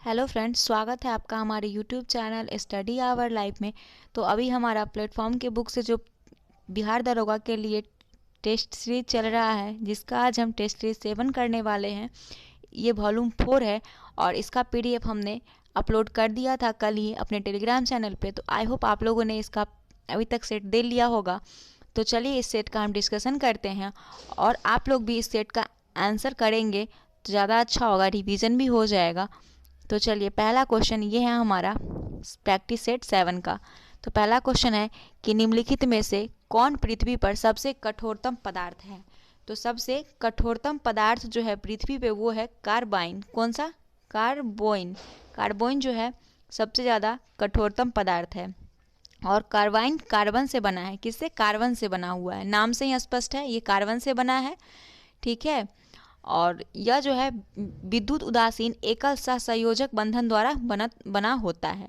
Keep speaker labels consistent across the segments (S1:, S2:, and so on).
S1: Hello friends, स्वागत है आपका हमारे YouTube channel Study Hour Life में। तो अभी हमारा प्लेटफॉर्म के बुक से जो बिहार दरोगा के लिए टेस्ट सीरीज चल रहा है, जिसका आज हम टेस्ट सीरीज 7 करने वाले हैं। ये वॉल्यूम 4 है और इसका पीडीएफ हमने अपलोड कर दिया था कल ही अपने टेलीग्राम चैनल पे। तो आई होप आप लोगों ने इसका अभी तक सेट दे लिया होगा। तो चलिए इस सेट का हम डिस्कशन करते हैं और आप लोग भी इस सेट का आंसर करेंगे तो ज़्यादा अच्छा होगा, रिवीजन भी हो जाएगा। तो चलिए पहला क्वेश्चन ये है हमारा प्रैक्टिस सेट 7 का। तो पहला क्वेश्चन है कि निम्नलिखित में से कौन पृथ्वी पर सबसे कठोरतम पदार्थ है। तो सबसे कठोरतम पदार्थ जो है पृथ्वी पे वो है कार्बाइन। कौन सा? कार्बोइन। कार्बोइन जो है सबसे ज़्यादा कठोरतम पदार्थ है। और कार्बाइन कार्बन से बना है। किससे? कार्बन से बना हुआ है, नाम से ही स्पष्ट है ये कार्बन से बना है। ठीक है। और यह जो है विद्युत उदासीन एकल सहसंयोजक बंधन द्वारा बना होता है।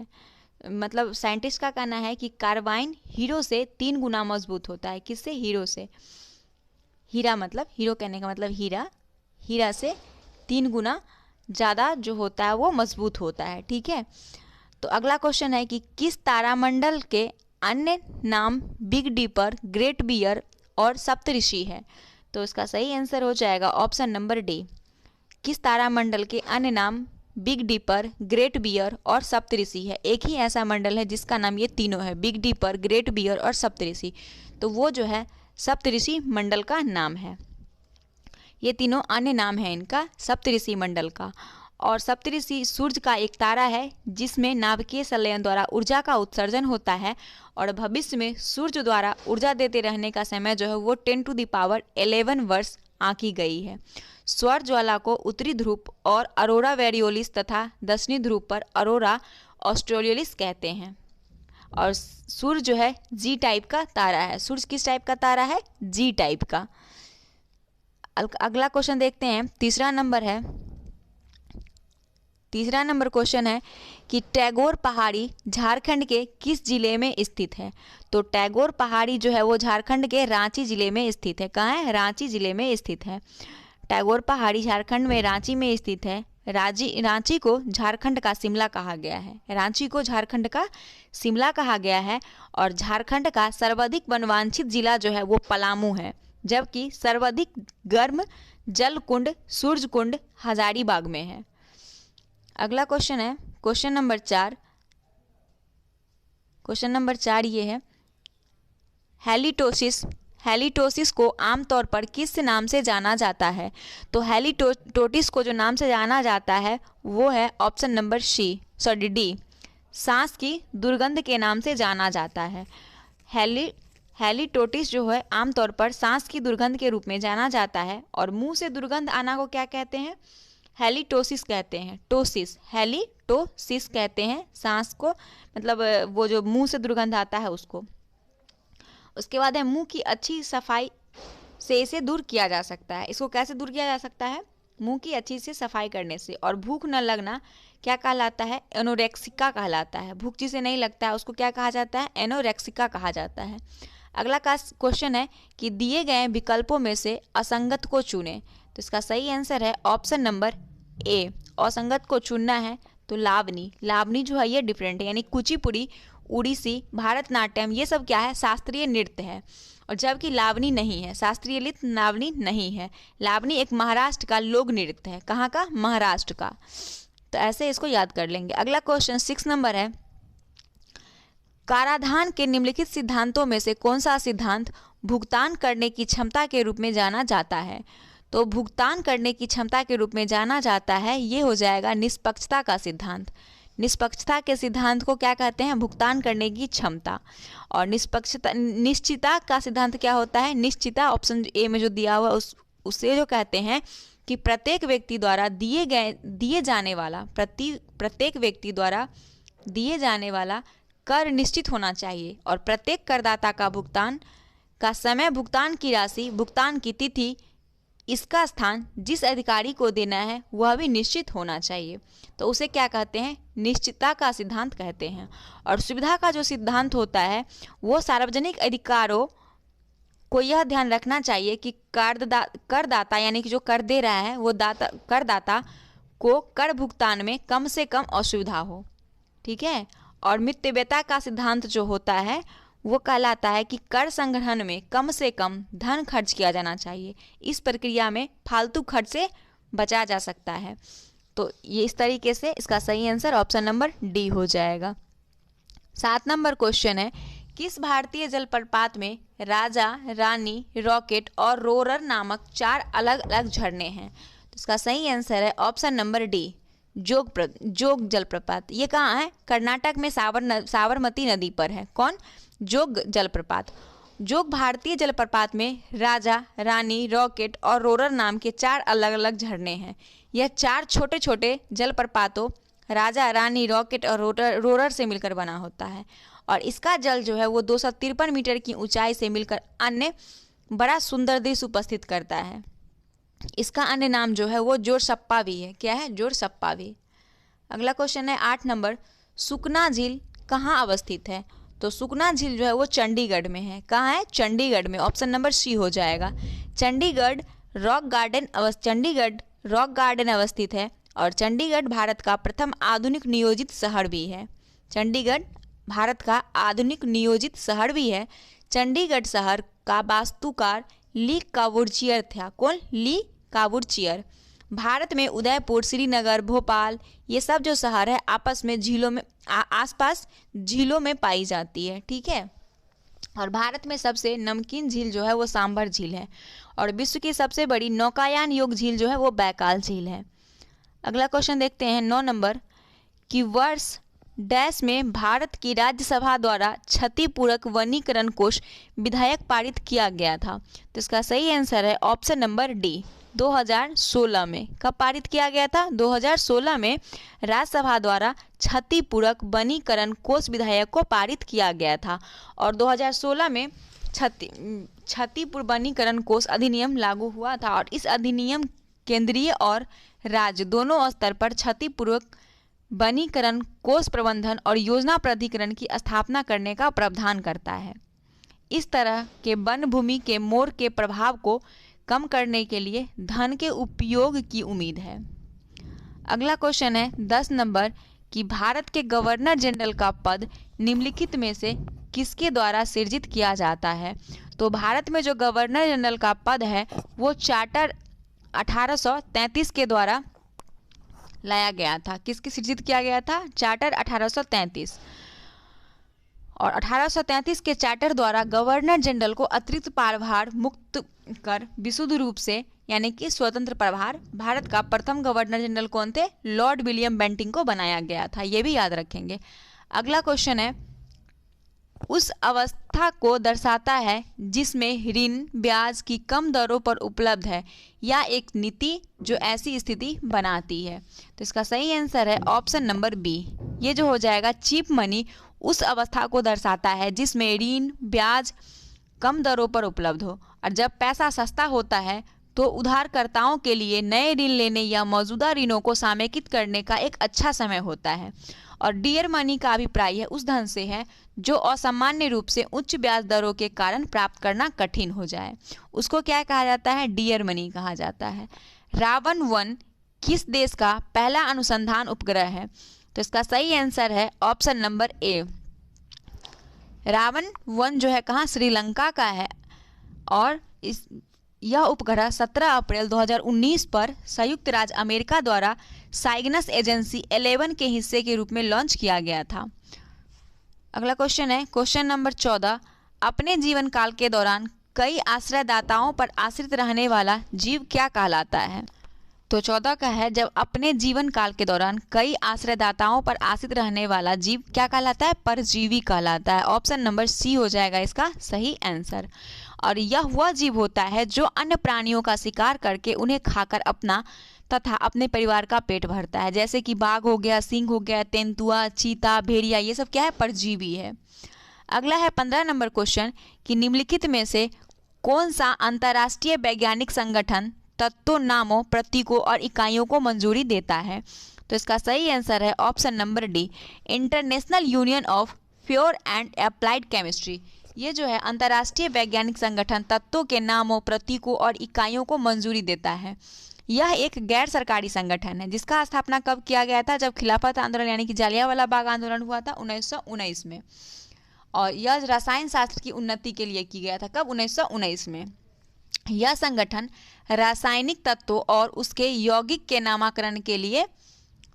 S1: मतलब साइंटिस्ट का कहना है कि कार्बाइन हीरो से 3 गुना मजबूत होता है। किससे? हीरो से। हीरा मतलब, हीरो कहने का मतलब हीरा, हीरा से 3 गुना ज़्यादा जो होता है वो मजबूत होता है। ठीक है। तो अगला क्वेश्चन है कि किस तारामंडल के अन्य नाम बिग डीपर, ग्रेट बियर और सप्तऋषि है। तो इसका सही आंसर हो जाएगा ऑप्शन नंबर डी। किस तारामंडल के अन्य नाम बिग डीपर, ग्रेट बियर और सप्तऋषि है। एक ही ऐसा मंडल है जिसका नाम ये तीनों है, बिग डीपर, ग्रेट बियर और सप्तऋषि। तो वो जो है सप्तऋषि मंडल का नाम है। ये तीनों अन्य नाम है इनका सप्तऋषि मंडल का। और सप्तऋषि सूर्य का एक तारा है जिसमें नाभिकीय संलयन द्वारा ऊर्जा का उत्सर्जन होता है और भविष्य में सूर्य द्वारा ऊर्जा देते रहने का समय जो है वो 10⁻11 वर्ष आंकी गई है। सौर ज्वाला को उत्तरी ध्रुव और अरोरा वेरियोलिस तथा दक्षिणी ध्रुव पर अरोरा ऑस्ट्रेलियोलिस कहते हैं। और सूर्य जो है जी टाइप का तारा है। सूर्य किस टाइप का तारा है? जी टाइप का। अगला क्वेश्चन देखते हैं। तीसरा नंबर क्वेश्चन है कि टैगोर पहाड़ी झारखंड के किस जिले में स्थित है। तो टैगोर पहाड़ी जो है वो झारखंड के रांची जिले में स्थित है। कहाँ है? रांची जिले में स्थित है। टैगोर पहाड़ी झारखंड में रांची में स्थित है। रांची को झारखंड का शिमला कहा गया है। रांची को झारखंड का शिमला कहा गया है। और झारखंड का सर्वाधिक वनवांछित जिला जो है वो पलामू है, जबकि सर्वाधिक गर्म जल कुंड सूर्य कुंड हजारीबाग में है। अगला क्वेश्चन है क्वेश्चन नंबर 4। क्वेश्चन नंबर 4 ये है हेलिटोसिस को आमतौर पर किस नाम से जाना जाता है। तो हेलिटोसिस को जो नाम से जाना जाता है वो है ऑप्शन नंबर डी, सांस की दुर्गंध के नाम से जाना जाता है। हेलिटोसिस जो है आमतौर पर सांस की दुर्गंध के रूप में जाना जाता है। और मुंह से दुर्गंध आना को क्या कहते हैं? हेलिटोसिस कहते हैं। हेलिटोसिस कहते हैं सांस को, मतलब वो जो मुंह से दुर्गंध आता है उसको। उसके बाद है मुंह की अच्छी सफाई से इसे दूर किया जा सकता है। इसको कैसे दूर किया जा सकता है? मुंह की अच्छी से सफाई करने से। और भूख न लगना क्या कहलाता है? एनोरेक्सिका कहलाता है। भूख जिसे नहीं लगता है उसको क्या कहा जाता है? एनोरेक्सिका कहा जाता है। अगला क्वेश्चन है कि दिए गए विकल्पों में से असंगत को चुनें। तो इसका सही आंसर है ऑप्शन नंबर ए। असंगत को चुनना है तो लावनी। लावनी जो है ये डिफरेंट है, यानी कुचिपुड़ी, उड़ीसी, भारतनाट्यम ये सब क्या है? शास्त्रीय नृत्य है। और जबकि लावनी नहीं है, शास्त्रीय नृत्य लावनी नहीं है। लावनी एक महाराष्ट्र का लोक नृत्य है। कहाँ का? महाराष्ट्र का। तो ऐसे इसको याद कर लेंगे। अगला क्वेश्चन 6 नंबर है कराधान के निम्नलिखित सिद्धांतों में से कौन सा सिद्धांत भुगतान करने की क्षमता के रूप में जाना जाता है। तो भुगतान करने की क्षमता के रूप में जाना जाता है ये हो जाएगा निष्पक्षता का सिद्धांत। निष्पक्षता के सिद्धांत को क्या कहते हैं? भुगतान करने की क्षमता। और निश्चिता का सिद्धांत क्या होता है? निश्चिता ऑप्शन ए में जो दिया हुआ उसे जो कहते हैं कि प्रत्येक व्यक्ति द्वारा दिए जाने वाला कर निश्चित होना चाहिए और प्रत्येक करदाता का भुगतान का समय, भुगतान की राशि, भुगतान की तिथि, इसका स्थान जिस अधिकारी को देना है वह भी निश्चित होना चाहिए। तो उसे क्या कहते हैं? निश्चितता का सिद्धांत कहते हैं। और सुविधा का जो सिद्धांत होता है वो सार्वजनिक अधिकारों को यह ध्यान रखना चाहिए कि करदाता यानी कि जो कर दे रहा है वो करदाता को कर भुगतान में कम से कम असुविधा हो। ठीक है, और मितव्ययता का सिद्धांत जो होता है वो कहलाता है कि कर संग्रहण में कम से कम धन खर्च किया जाना चाहिए। इस प्रक्रिया में फालतू खर्च से बचा जा सकता है। तो ये इस तरीके से इसका सही आंसर ऑप्शन नंबर डी हो जाएगा। 7 नंबर क्वेश्चन है, किस भारतीय जलप्रपात में राजा, रानी, रॉकेट और रोरर नामक 4 अलग अलग झरने हैं? तो इसका सही आंसर है ऑप्शन नंबर डी, जोग जलप्रपात। ये कहाँ है? कर्नाटक में साबरमती नदी पर है। कौन? जोग जलप्रपात। जोग भारतीय जलप्रपात में राजा, रानी, रॉकेट और रोरर नाम के 4 अलग अलग झरने हैं। यह 4 छोटे छोटे जलप्रपातों राजा, रानी, रॉकेट और रोरर से मिलकर बना होता है, और इसका जल जो है वो 253 मीटर की ऊंचाई से मिलकर अन्य बड़ा सुंदर दृश्य उपस्थित करता है। इसका अन्य नाम जो है वो जोरसप्पा भी है। क्या है? जोरसप्पा भी। अगला क्वेश्चन है 8 नंबर, सुकना झील कहाँ अवस्थित है? तो सुकना झील जो है वो चंडीगढ़ में है। कहाँ है? चंडीगढ़ में। ऑप्शन नंबर सी हो जाएगा। चंडीगढ़ रॉक गार्डन अवस्थित है, और चंडीगढ़ भारत का प्रथम आधुनिक नियोजित शहर भी है। चंडीगढ़ भारत का आधुनिक नियोजित शहर भी है। चंडीगढ़ शहर का वास्तुकार ली कावुर्चियर था। कौन? ली कावुर्चियर। भारत में उदयपुर, श्रीनगर, भोपाल, ये सब जो शहर है आपस में झीलों में आसपास झीलों में पाई जाती है। ठीक है, और भारत में सबसे नमकीन झील जो है वो सांभर झील है, और विश्व की सबसे बड़ी नौकायान योग्य झील जो है वो बैकाल झील है। अगला क्वेश्चन देखते हैं 9 नंबर, कि वर्ष डैश में भारत की राज्यसभा द्वारा क्षतिपूरक वनीकरण कोष विधेयक पारित किया गया था? तो इसका सही आंसर है ऑप्शन नंबर डी, 2016 में। कब पारित किया गया था? 2016 में राज्यसभा द्वारा क्षतिपूरक वनीकरण कोष विधेयक को पारित किया गया था, और 2016 में क्षतिपूरक वनीकरण कोष अधिनियम लागू हुआ था, और इस अधिनियम केंद्रीय और राज्य दोनों स्तर पर क्षतिपूरक वनीकरण कोष प्रबंधन और योजना प्राधिकरण की स्थापना करने का प्रावधान करता है। इस तरह के वन भूमि के मोर के प्रभाव को कम करने के लिए धन के उपयोग की उम्मीद है। अगला क्वेश्चन है 10 नंबर, कि भारत के गवर्नर जनरल का पद निम्नलिखित में से किसके द्वारा सृजित किया जाता है? तो भारत में जो गवर्नर जनरल का पद है वो चार्टर 1833 के द्वारा लाया गया था। किसके सृजित किया गया था? चार्टर 1833। और 1833 के चार्टर द्वारा गवर्नर जनरल को अतिरिक्त प्रभार मुक्त कर विशुद्ध रूप से यानी कि स्वतंत्र प्रभार भारत का प्रथम गवर्नर जनरल कौन थे? लॉर्ड विलियम बेंटिंग को बनाया गया था। ये भी याद रखेंगे। अगला क्वेश्चन है, उस अवस्था को दर्शाता है जिसमें ऋण ब्याज की कम दरों पर उपलब्ध है, या एक नीति जो ऐसी स्थिति बनाती है? तो इसका सही आंसर है ऑप्शन नंबर बी, ये जो हो जाएगा चीप मनी उस अवस्था को दर्शाता है जिसमें ऋण ब्याज कम दरों पर उपलब्ध हो, और जब पैसा सस्ता होता है तो उधारकर्ताओं के लिए नए ऋण लेने या मौजूदा ऋणों को समेकित करने का एक अच्छा समय होता है। और डियर मनी का अभिप्राय है उस धन से है जो असामान्य रूप से उच्च ब्याज दरों के कारण प्राप्त करना कठिन हो जाए, उसको क्या कहा जाता है? डियर मनी कहा जाता है। रावण 1 किस देश का पहला अनुसंधान उपग्रह है? तो इसका सही आंसर है ऑप्शन नंबर ए, रावण 1 जो है कहाँ? श्रीलंका का है, और यह उपग्रह 17 अप्रैल 2019 पर संयुक्त राज्य अमेरिका द्वारा साइग्नस एजेंसी 11 के हिस्से के रूप में लॉन्च किया गया था। अगला क्वेश्चन है क्वेश्चन नंबर 14, अपने जीवन काल के दौरान कई आश्रयदाताओं पर आश्रित रहने वाला जीव क्या कहलाता है? तो 14 का है, जब अपने जीवन काल के दौरान कई आश्रयदाताओं पर आश्रित रहने वाला जीव क्या कहलाता है? परजीवी कहलाता है। ऑप्शन नंबर सी हो जाएगा इसका सही आंसर। और यह वह जीव होता है जो अन्य प्राणियों का शिकार करके उन्हें खाकर अपना तथा अपने परिवार का पेट भरता है, जैसे कि बाघ हो गया, सिंह हो गया, तेंदुआ, चीता, भेड़िया, ये सब क्या है? परजीवी है। अगला है 15 नंबर क्वेश्चन, कि निम्नलिखित में से कौन सा अंतर्राष्ट्रीय वैज्ञानिक संगठन तत्वों, नामों, प्रतीकों और इकाइयों को मंजूरी देता है? तो इसका सही आंसर है option number D, international union of pure and applied chemistry. ये जो है अंतर्राष्ट्रीय वैज्ञानिक संगठन तत्वों के नामों, प्रतीकों और इकाइयों को मंजूरी देता है। यह एक गैर सरकारी संगठन है जिसका स्थापना कब किया गया था? जब खिलाफत आंदोलन यानी कि जलियांवाला बाग आंदोलन हुआ था 1919 में। और यह रसायन शास्त्र की उन्नति के लिए किया गया था। कब? 1919 में। यह संगठन रासायनिक तत्वों और उसके यौगिक के नामकरण के लिए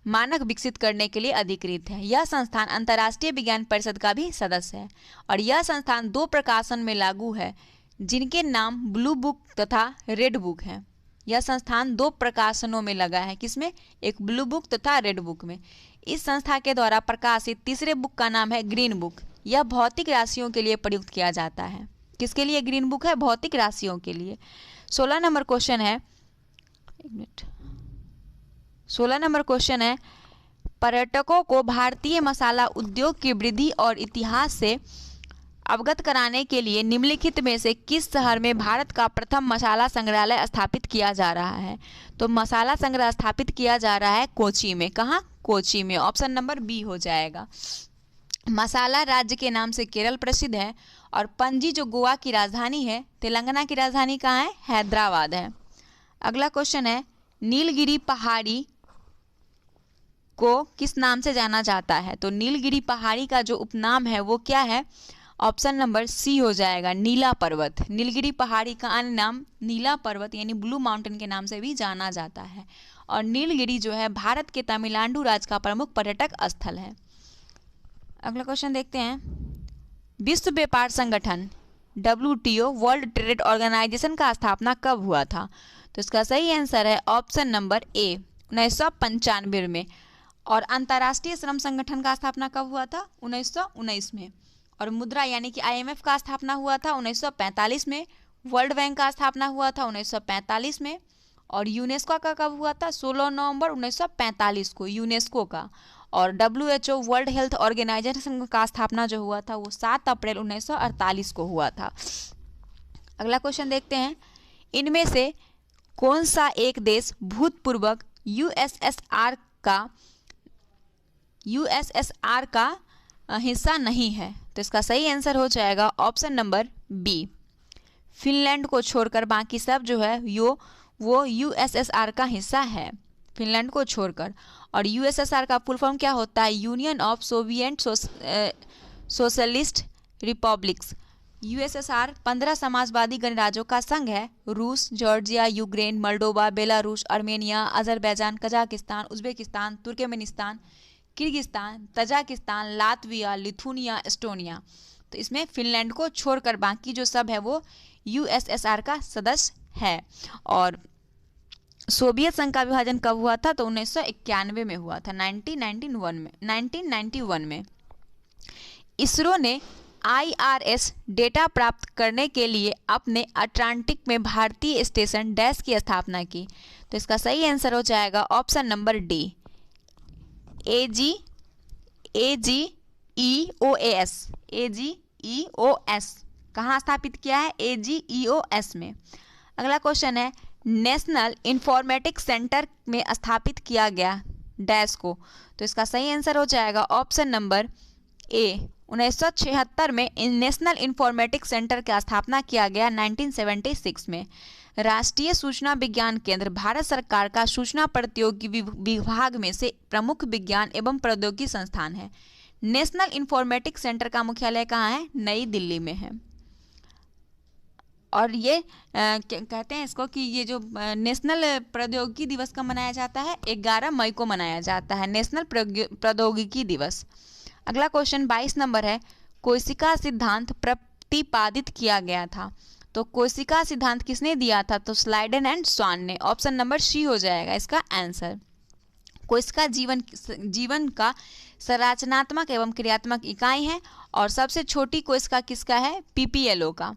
S1: मानक विकसित करने के लिए अधिकृत है। यह संस्थान अंतर्राष्ट्रीय विज्ञान परिषद का भी सदस्य है और यह संस्थान 2 प्रकाशन में लागू है जिनके नाम ब्लू बुक तथा रेड बुक है। यह संस्थान 2 प्रकाशनों में लगा है। किसमें? एक ब्लू बुक तथा रेड बुक में। इस संस्था के द्वारा प्रकाशित तीसरे बुक का नाम है ग्रीन बुक। यह भौतिक राशियों के लिए प्रयुक्त किया जाता है। किसके लिए ग्रीन बुक है? भौतिक राशियों के लिए। 16 नंबर क्वेश्चन है, 16 नंबर क्वेश्चन है, पर्यटकों को भारतीय मसाला उद्योग की वृद्धि और इतिहास से अवगत कराने के लिए निम्नलिखित में से किस शहर में भारत का प्रथम मसाला संग्रहालय स्थापित किया जा रहा है? तो मसाला संग्रह स्थापित किया जा रहा है कोची में। कहाँ? कोची में। ऑप्शन नंबर बी हो जाएगा। मसाला राज्य के नाम से केरल प्रसिद्ध है और पणजी जो गोवा की राजधानी है, तेलंगाना की राजधानी कहाँ है? हैदराबाद है। अगला क्वेश्चन है, नीलगिरी पहाड़ी को किस नाम से जाना जाता है? तो नीलगिरी पहाड़ी का जो उपनाम है वो क्या है? ऑप्शन नंबर सी हो जाएगा, नीला पर्वत। नीलगिरी पहाड़ी का अन्य नाम नीला पर्वत यानी ब्लू माउंटेन के नाम से भी जाना जाता है। और नीलगिरी जो है भारत के तमिलनाडु राज्य का प्रमुख पर्यटक स्थल है। अगला क्वेश्चन देखते हैं, विश्व व्यापार संगठन WTO वर्ल्ड ट्रेड ऑर्गेनाइजेशन का स्थापना कब हुआ था? तो इसका सही आंसर है ऑप्शन नंबर ए, 1995 में। और अंतर्राष्ट्रीय श्रम संगठन का स्थापना कब हुआ था? 1919 में। और मुद्रा यानी कि IMF का स्थापना हुआ था 1945 में। वर्ल्ड बैंक का स्थापना हुआ था 1945 में। और यूनेस्को का कब हुआ था? 16 नवंबर 1945 को यूनेस्को का। और WHO वर्ल्ड हेल्थ ऑर्गेनाइजेशन का स्थापना जो हुआ था वो 7 अप्रैल 1948 को हुआ था। अगला क्वेश्चन देखते हैं, इनमें से कौन सा एक देश भूतपूर्व USSR का हिस्सा नहीं है? तो इसका सही आंसर हो जाएगा ऑप्शन नंबर बी, फिनलैंड को छोड़कर बाकी सब जो है वो USSR का हिस्सा है, फिनलैंड को छोड़कर। और USSR का फुल फॉर्म क्या होता है? Union of Soviet socialist republics. USSR 15 समाजवादी गणराज्यों का संघ है। रूस, Georgia, Ukraine, Moldova, Belarus, Armenia, Azerbaijan, Kazakhstan, Uzbekistan, Turkmenistan, Kyrgyzstan, Tajikistan, Latvia, Lithuania, Estonia. तो इसमें फिनलैंड को छोड़कर बाकी जो सब है वो USSR का सदस्य है। और सोवियत संघ का विभाजन कब हुआ था? तो 1991 में हुआ था, 1991 में। इसरो ने IRS डेटा प्राप्त करने के लिए अपने अटलांटिक में भारतीय स्टेशन डैश की स्थापना की। तो इसका सही आंसर हो जाएगा ऑप्शन नंबर डी, AGEOS। कहाँ स्थापित किया है? AGEOS में। अगला क्वेश्चन है, नेशनल इंफॉर्मेटिक्स सेंटर में स्थापित किया गया डैश को। तो इसका सही आंसर हो जाएगा ऑप्शन नंबर ए, 1976 में नेशनल इंफॉर्मेटिक्स सेंटर की स्थापना किया गया 1976 में। राष्ट्रीय सूचना विज्ञान केंद्र भारत सरकार का सूचना प्रौद्योगिकी विभाग में से प्रमुख विज्ञान एवं प्रौद्योगिकी संस्थान है। नेशनल इंफॉर्मेटिक्स सेंटर का मुख्यालय कहाँ है? नई दिल्ली में है। और ये कहते हैं इसको कि ये जो नेशनल प्रौद्योगिकी दिवस कब मनाया जाता है? 11 मई को मनाया जाता है नेशनल प्रौद्योगिकी दिवस। अगला क्वेश्चन 22 नंबर है, कोशिका सिद्धांत प्रतिपादित किया गया था। तो कोशिका सिद्धांत किसने दिया था? तो स्लाइडन एंड स्वान ने। ऑप्शन नंबर सी हो जाएगा इसका आंसर। कोशिका जीवन का संरचनात्मक एवं क्रियात्मक इकाई है और सबसे छोटी कोशिका किसका है? PPLO का।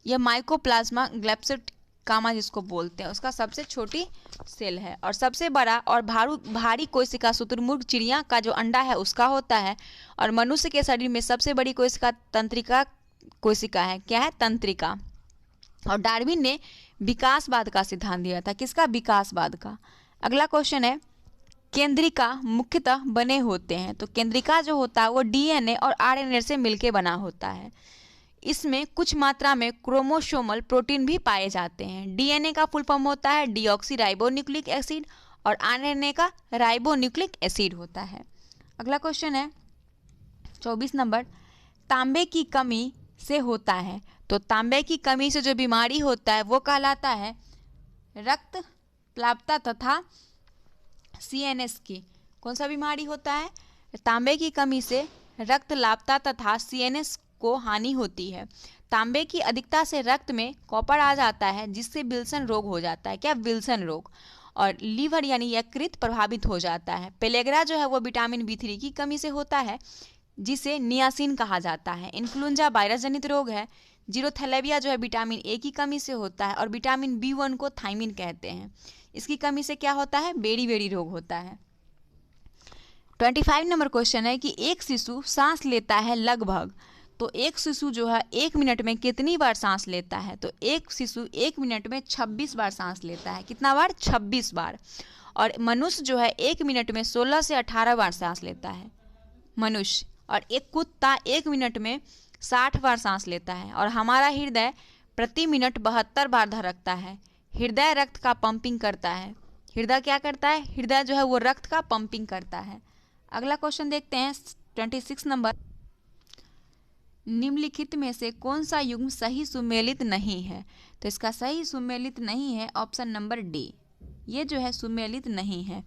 S1: यह माइकोप्लाज्मा ग्लैप्सिकामा जिसको बोलते हैं उसका सबसे छोटी सेल है। और सबसे बड़ा और भारी कोशिका शुतुरमुर्ग चिड़िया का जो अंडा है उसका होता है। और मनुष्य के शरीर में सबसे बड़ी कोशिका तंत्रिका कोशिका है। क्या है? तंत्रिका। और डार्विन ने विकासवाद का सिद्धांत दिया था। किसका? विकासवाद का। अगला क्वेश्चन है, केंद्रिका मुख्यतः बने होते हैं। तो केंद्रिका जो होता है वो DNA और RNA से मिलके बना होता है। इसमें कुछ मात्रा में क्रोमोसोमल प्रोटीन भी पाए जाते हैं। डीएनए का फुल फॉर्म होता है डीऑक्सी राइबोन्यूक्लिक एसिड और आरएनए का राइबोन्यूक्लिक एसिड होता है। अगला क्वेश्चन है 24 नंबर, तांबे की कमी से होता है। तो तांबे की कमी से जो बीमारी होता है वो कहलाता है रक्त प्लावता तथा सीएनएस की। कौन सा बीमारी होता है? तांबे की कमी से रक्त लापता तथा सीएनएस को हानि होती है। तांबे की अधिकता से रक्त में कॉपर आ जाता है जिससे विल्सन रोग हो जाता है। क्या? विल्सन रोग। और लीवर यानी यकृत प्रभावित हो जाता है। पेलेग्रा जो है वो विटामिन B3 की कमी से होता है जिसे नियासिन कहा जाता है। इन्फ्लुएंजा वायरस जनित रोग है। जीरोथैलेमिया जो है विटामिन A की कमी से होता है और विटामिन B1 को थायमिन कहते हैं। इसकी कमी से क्या होता है? बेरी बेरी रोग होता है। 25 नंबर क्वेश्चन है कि एक शिशु सांस लेता है लगभग, तो एक शिशु जो है 1 मिनट में कितनी बार सांस लेता है? तो एक शिशु 1 मिनट में 26 बार सांस लेता है। कितना बार? 26 बार। और मनुष्य जो है 1 मिनट में 16 से 18 बार सांस लेता है मनुष्य। और एक कुत्ता 1 मिनट में 60 बार सांस लेता है। और हमारा हृदय प्रति मिनट 72 बार धड़कता है। हृदय रक्त का पंपिंग करता है। हृदय क्या करता है? हृदय जो है वो रक्त का पंपिंग करता है। अगला क्वेश्चन देखते हैं 26 नंबर, निम्नलिखित में से कौन सा युग्म सही सुमेलित नहीं है? तो इसका सही सुमेलित नहीं है ऑप्शन नंबर डी, ये जो है सुमेलित नहीं है।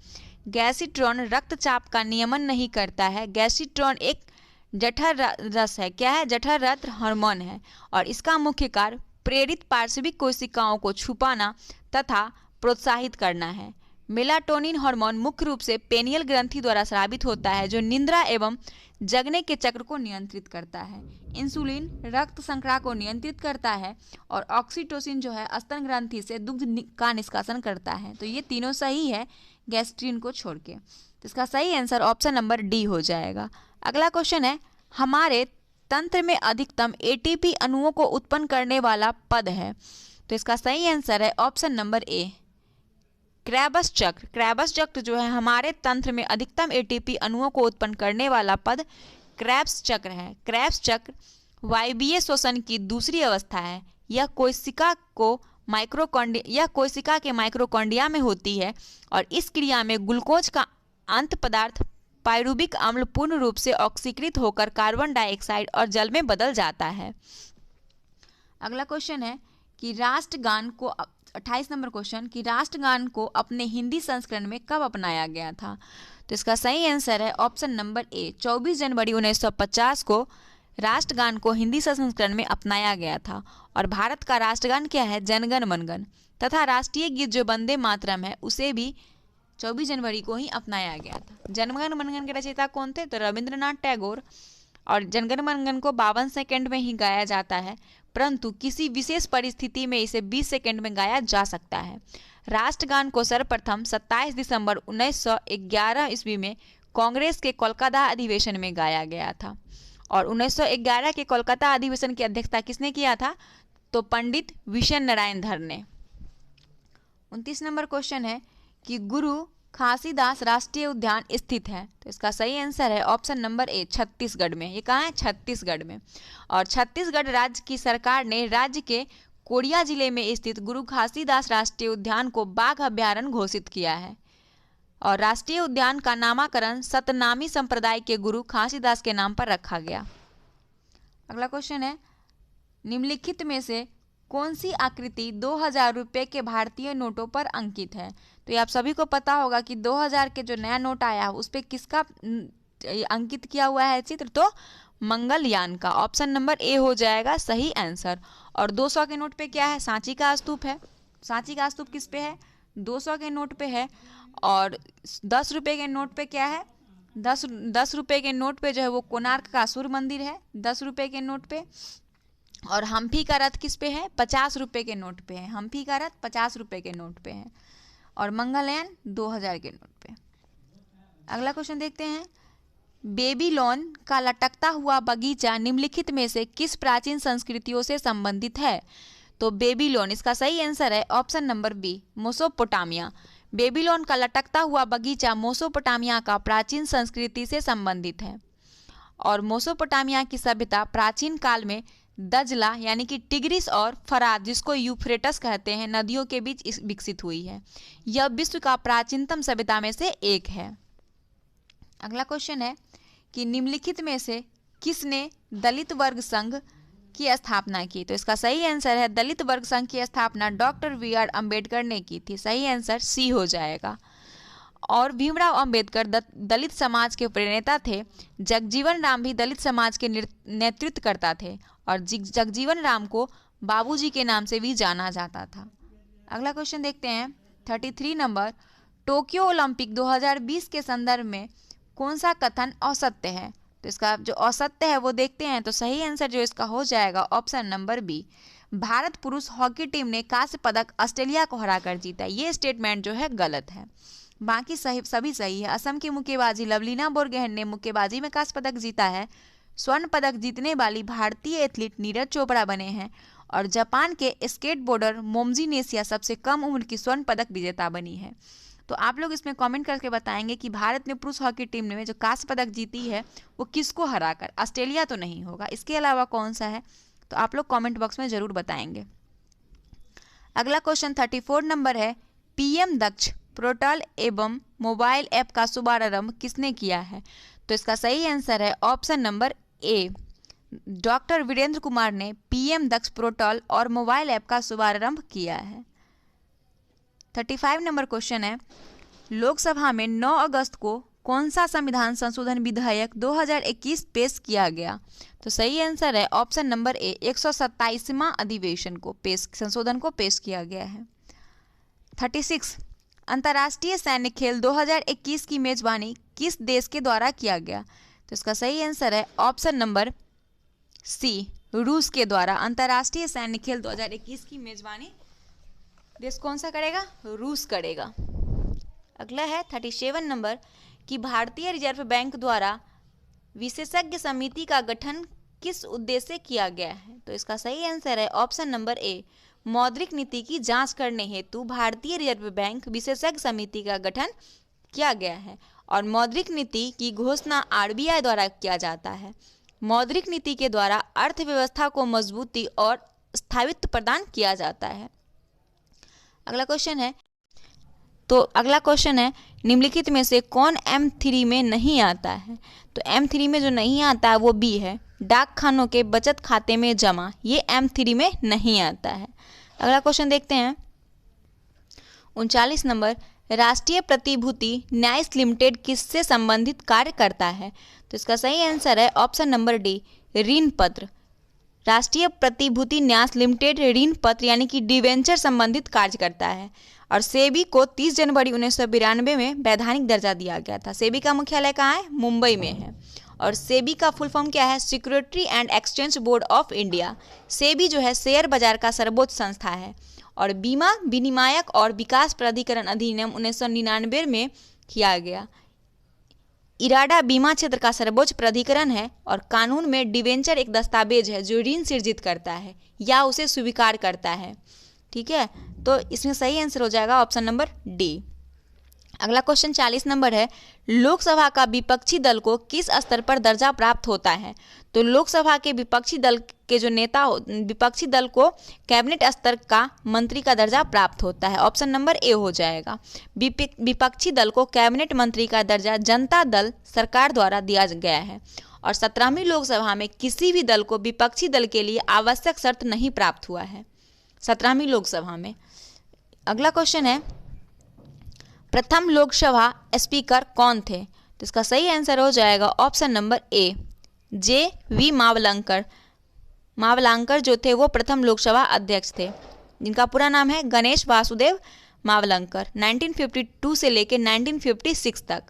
S1: गैसीट्रॉन रक्तचाप का नियमन नहीं करता है। गैसीट्रॉन एक जठर रस है। क्या है? जठर रस हार्मोन है और इसका मुख्य कार्य प्रेरित पार्श्विक कोशिकाओं को छुपाना तथा प्रोत्साहित करना है। मेलाटोनिन हार्मोन मुख्य रूप से पेनियल ग्रंथि द्वारा स्रावित होता है जो निद्रा एवं जगने के चक्र को नियंत्रित करता है। इंसुलिन रक्त शर्करा को नियंत्रित करता है और ऑक्सीटोसिन जो है स्तन ग्रंथि से दुग्ध का निष्कासन करता है। तो ये तीनों सही है गैस्ट्रिन को छोड़ के। तो इसका सही आंसर ऑप्शन नंबर डी हो जाएगा। अगला क्वेश्चन है, हमारे तंत्र में अधिकतम एटीपी अणुओं को उत्पन्न करने वाला पद है। तो इसका सही आंसर है ऑप्शन नंबर ए, क्रैबस चक्र। क्रैबस चक्र जो है हमारे तंत्र में अधिकतम एटीपी अणुओं को उत्पन्न करने वाला पद क्रैब्स चक्र है। क्रैब्स चक्र वायवीय श्वसन की दूसरी अवस्था है। यह कोशिका के माइक्रोकॉन्ड्रिया में होती है और इस क्रिया में ग्लूकोज का अंत पदार्थ पायरुविक अम्ल पूर्ण रूप से ऑक्सीकृत होकर कार्बन डाइऑक्साइड और जल में बदल जाता है। अगला क्वेश्चन है कि राष्ट्रगान को 28 नंबर क्वेश्चन कि राष्ट्रगान को अपने हिंदी संस्करण में कब अपनाया गया था? तो इसका सही आंसर है ऑप्शन नंबर ए, 24 जनवरी 1950 को राष्ट्रगान को हिंदी संस्करण में अपनाया गया था। और भारत का राष्ट्रगान क्या है? जनगण मनगण। तथा राष्ट्रीय गीत जो वंदे मातरम है उसे भी 24 जनवरी को ही अपनाया गया था। जनगण मनगण के रचयिता कौन थे? तो रविंद्रनाथ टैगोर। और जनगण मनगण को 52 सेकंड में ही गाया जाता है, परंतु किसी विशेष परिस्थिति में इसे 20 सेकंड में गाया जा सकता है। राष्ट्रगान को सर्वप्रथम 27 दिसंबर 1911 ईस्वी में कांग्रेस के कोलकाता अधिवेशन में गाया गया था। और 1911 के कोलकाता अधिवेशन की अध्यक्षता किसने किया था? तो पंडित विशेन नारायण धर ने। 29 नंबर क्वेश्चन है कि गुरु घासीदास राष्ट्रीय उद्यान स्थित है। तो इसका सही आंसर है ऑप्शन नंबर ए, छत्तीसगढ़ में। ये कहाँ है? छत्तीसगढ़ में। और छत्तीसगढ़ राज्य की सरकार ने राज्य के कोरिया जिले में स्थित गुरु घासीदास राष्ट्रीय उद्यान को बाघ अभ्यारण्य घोषित किया है। और राष्ट्रीय उद्यान का नामकरण सतनामी संप्रदाय के गुरु घासीदास के नाम पर रखा गया। अगला क्वेश्चन है, निम्नलिखित में से कौन सी आकृति 2000 रुपये के भारतीय नोटों पर अंकित है? तो ये आप सभी को पता होगा कि 2000 के जो नया नोट आया उस पर किसका अंकित किया हुआ है चित्र? तो मंगलयान का। ऑप्शन नंबर ए हो जाएगा सही आंसर। और 200 के नोट पे क्या है? सांची का स्तूप है। सांची का स्तूप किस पे है? 200 के नोट पे है। और 10 रुपये के नोट पे क्या है? 10 रुपये के नोट पे जो है वो कोणार्क का सूर्य मंदिर है 10 रुपये के नोट पे। और हम्फी का रथ किस पे है? 50 रुपये के नोट पे है। हम्फी का रथ 50 रुपये के नोट पे है। और मंगलयान 2000 के नोट पे। अगला क्वेश्चन देखते हैं, बेबीलोन का लटकता हुआ बगीचा निम्नलिखित में से किस प्राचीन संस्कृतियों से संबंधित है? तो बेबीलोन, इसका सही आंसर है option number B, Mesopotamia. Babylon का लटकता हुआ बगीचा मेसोपोटामिया का प्राचीन संस्कृति से संबंधित है। और मेसोपोटामिया की सभ्यता प्राचीन काल में दजला यानी कि टिग्रिस और फरात जिसको यूफ्रेटस कहते हैं नदियों के बीच विकसित हुई है। यह विश्व का प्राचीनतम सभ्यता में से एक है। अगला क्वेश्चन है कि निम्नलिखित में से किसने दलित वर्ग संघ की स्थापना की? तो इसका सही आंसर है दलित वर्ग संघ की स्थापना डॉक्टर बी.आर. अम्बेडकर ने की थी। सही आंसर सी हो जाएगा। और भीमराव अंबेडकर दलित समाज के प्रणेता थे। जगजीवन राम भी दलित समाज के नेतृत्व करता थे और जगजीवन राम को बाबूजी के नाम से भी जाना जाता था। अगला क्वेश्चन देखते हैं 33 नंबर, टोक्यो ओलंपिक 2020 के संदर्भ में कौन सा कथन असत्य है? तो इसका जो असत्य है वो देखते हैं। तो सही आंसर जो इसका हो जाएगा ऑप्शन नंबर बी, भारत पुरुष हॉकी टीम ने कांस्य पदक ऑस्ट्रेलिया को हराकर जीता। ये स्टेटमेंट जो है गलत है, बाकी सभी सही है। असम की मुक्केबाजी लवलीना बोरगोहेन ने मुक्केबाजी में कांस्य पदक जीता है। स्वर्ण पदक जीतने वाली भारतीय एथलीट नीरज चोपड़ा बने हैं और जापान के स्केटबोर्डर मोमजी नेसिया सबसे कम उम्र की स्वर्ण पदक विजेता बनी है। तो आप लोग इसमें कमेंट करके बताएंगे कि भारत में पुरुष हॉकी टीम ने जो कांस्य पदक जीती है वो किसको हराकर? ऑस्ट्रेलिया तो नहीं होगा, इसके अलावा कौन सा है? तो आप लोग कमेंट बॉक्स में जरूर बताएंगे। अगला क्वेश्चन 34 नंबर है, पीएम दक्ष पोर्टल एवं मोबाइल ऐप का शुभारंभ किसने किया है? तो इसका सही आंसर है option number A, doctor Virendra Kumar ने पीएम दक्ष पोर्टल और मोबाइल ऐप का शुभारंभ किया है। 35 नंबर क्वेश्चन है, लोकसभा में 9 अगस्त को कौन सा संविधान संशोधन विधेयक 2021 पेश किया गया? तो सही आंसर है ऑप्शन नंबर ए, 127वां अधिवेशन को संशोधन को पेश किया गया है। 36, अंतर्राष्ट्रीय सैन्य खेल 2021 की मेजबानी किस देश के द्वारा किया गया? तो इसका सही आंसर है ऑप्शन नंबर सी, रूस के द्वारा। अंतर्राष्ट्रीय सैन्य खेल 2021 की मेजबानी देश कौन सा करेगा? रूस करेगा। अगला है 37 नंबर कि भारतीय रिजर्व बैंक द्वारा विशेषज्ञ समिति का गठन किस उद्देश्य से किया गया है? तो इसका सही आंसर है ऑप्शन नंबर ए, मौद्रिक नीति की जांच करने हेतु भारतीय रिजर्व बैंक विशेषज्ञ समिति का गठन किया गया है और मौद्रिक नीति की घोषणा आरबीआई द्वारा किया जाता है। मौद्रिक नीति के द्वारा अर्थव्यवस्था को मजबूती और स्थायित्व प्रदान किया जाता है। अगला क्वेश्चन है निम्नलिखित में से कौन M3 में नहीं आता है? तो M3 में जो नहीं आता है वो बी है, डाक खानों के बचत खाते में जमा, ये M3 में नहीं आता है। अगला क्वेश्चन देखते हैं 39 नंबर, राष्ट्रीय प्रतिभूति न्यास लिमिटेड किससे संबंधित कार्य करता है? तो इसका सही आंसर है ऑप्शन नंबर डी, ऋण पत्र। राष्ट्रीय प्रतिभूति न्यास लिमिटेड ऋण पत्र यानी कि डिवेंचर संबंधित कार्य करता है और सेबी को 30 जनवरी 1992 में वैधानिक दर्जा दिया गया था। सेबी का मुख्यालय कहाँ है? मुंबई में है और सेबी का फुल फॉर्म क्या है? Security and exchange board of India. SEBI जो है शेयर बाजार का सर्वोच्च संस्था है और बीमा विनियामक और विकास प्राधिकरण अधिनियम 1999 में किया गया। इराडा बीमा क्षेत्र का सर्वोच्च प्राधिकरण है और कानून में डिवेंचर एक दस्तावेज है जो ऋण सृजित करता है या उसे स्वीकार करता है। ठीक है, तो इसमें सही आंसर हो जाएगा ऑप्शन नंबर डी। अगला क्वेश्चन 40 नंबर है, लोकसभा का विपक्षी दल को किस स्तर पर दर्जा प्राप्त होता है? तो लोकसभा के विपक्षी दल के जो नेता विपक्षी दल को कैबिनेट स्तर का मंत्री का दर्जा प्राप्त होता है। ऑप्शन नंबर ए हो जाएगा। विपक्षी दल को कैबिनेट मंत्री का दर्जा जनता दल सरकार द्वारा दिया गया है और 17वीं लोकसभा में किसी भी दल को विपक्षी दल के लिए आवश्यक शर्त नहीं प्राप्त हुआ है 17वीं लोकसभा में। अगला क्वेश्चन है, प्रथम लोकसभा स्पीकर कौन थे? तो इसका सही आंसर हो जाएगा ऑप्शन नंबर ए, जे.वी. मावलंकर जो थे वो प्रथम लोकसभा अध्यक्ष थे, जिनका पूरा नाम है गणेश वासुदेव मावलंकर, 1952 से लेकर 1956 तक।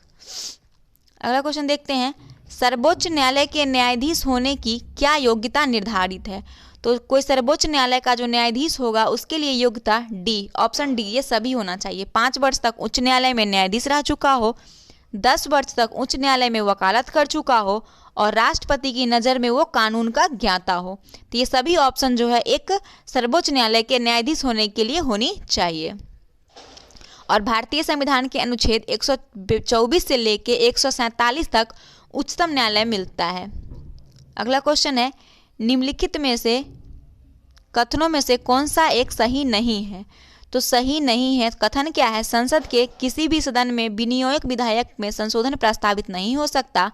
S1: अगला क्वेश्चन देखते हैं, सर्वोच्च न्यायालय के न्यायाधीश होने की क्या योग्यता निर्धारित है? तो कोई सर्वोच्च न्यायालय का जो न्यायाधीश होगा उसके लिए योग्यता डी, ऑप्शन डी, ये सभी होना चाहिए। 5 वर्ष तक उच्च न्यायालय में न्यायाधीश रह चुका हो, 10 वर्ष तक उच्च न्यायालय में वकालत कर चुका हो और राष्ट्रपति की नज़र में वो कानून का ज्ञाता हो। तो ये सभी ऑप्शन जो है एक सर्वोच्च न्यायालय के न्यायाधीश होने के लिए होनी चाहिए। और भारतीय संविधान के अनुच्छेद 124 से लेकर 147 तक उच्चतम न्यायालय मिलता है। अगला क्वेश्चन है, निम्नलिखित में से कथनों में से कौन सा एक सही नहीं है? तो सही नहीं है कथन क्या है? संसद के किसी भी सदन में विनियोजक विधायक में संशोधन प्रस्तावित नहीं हो सकता।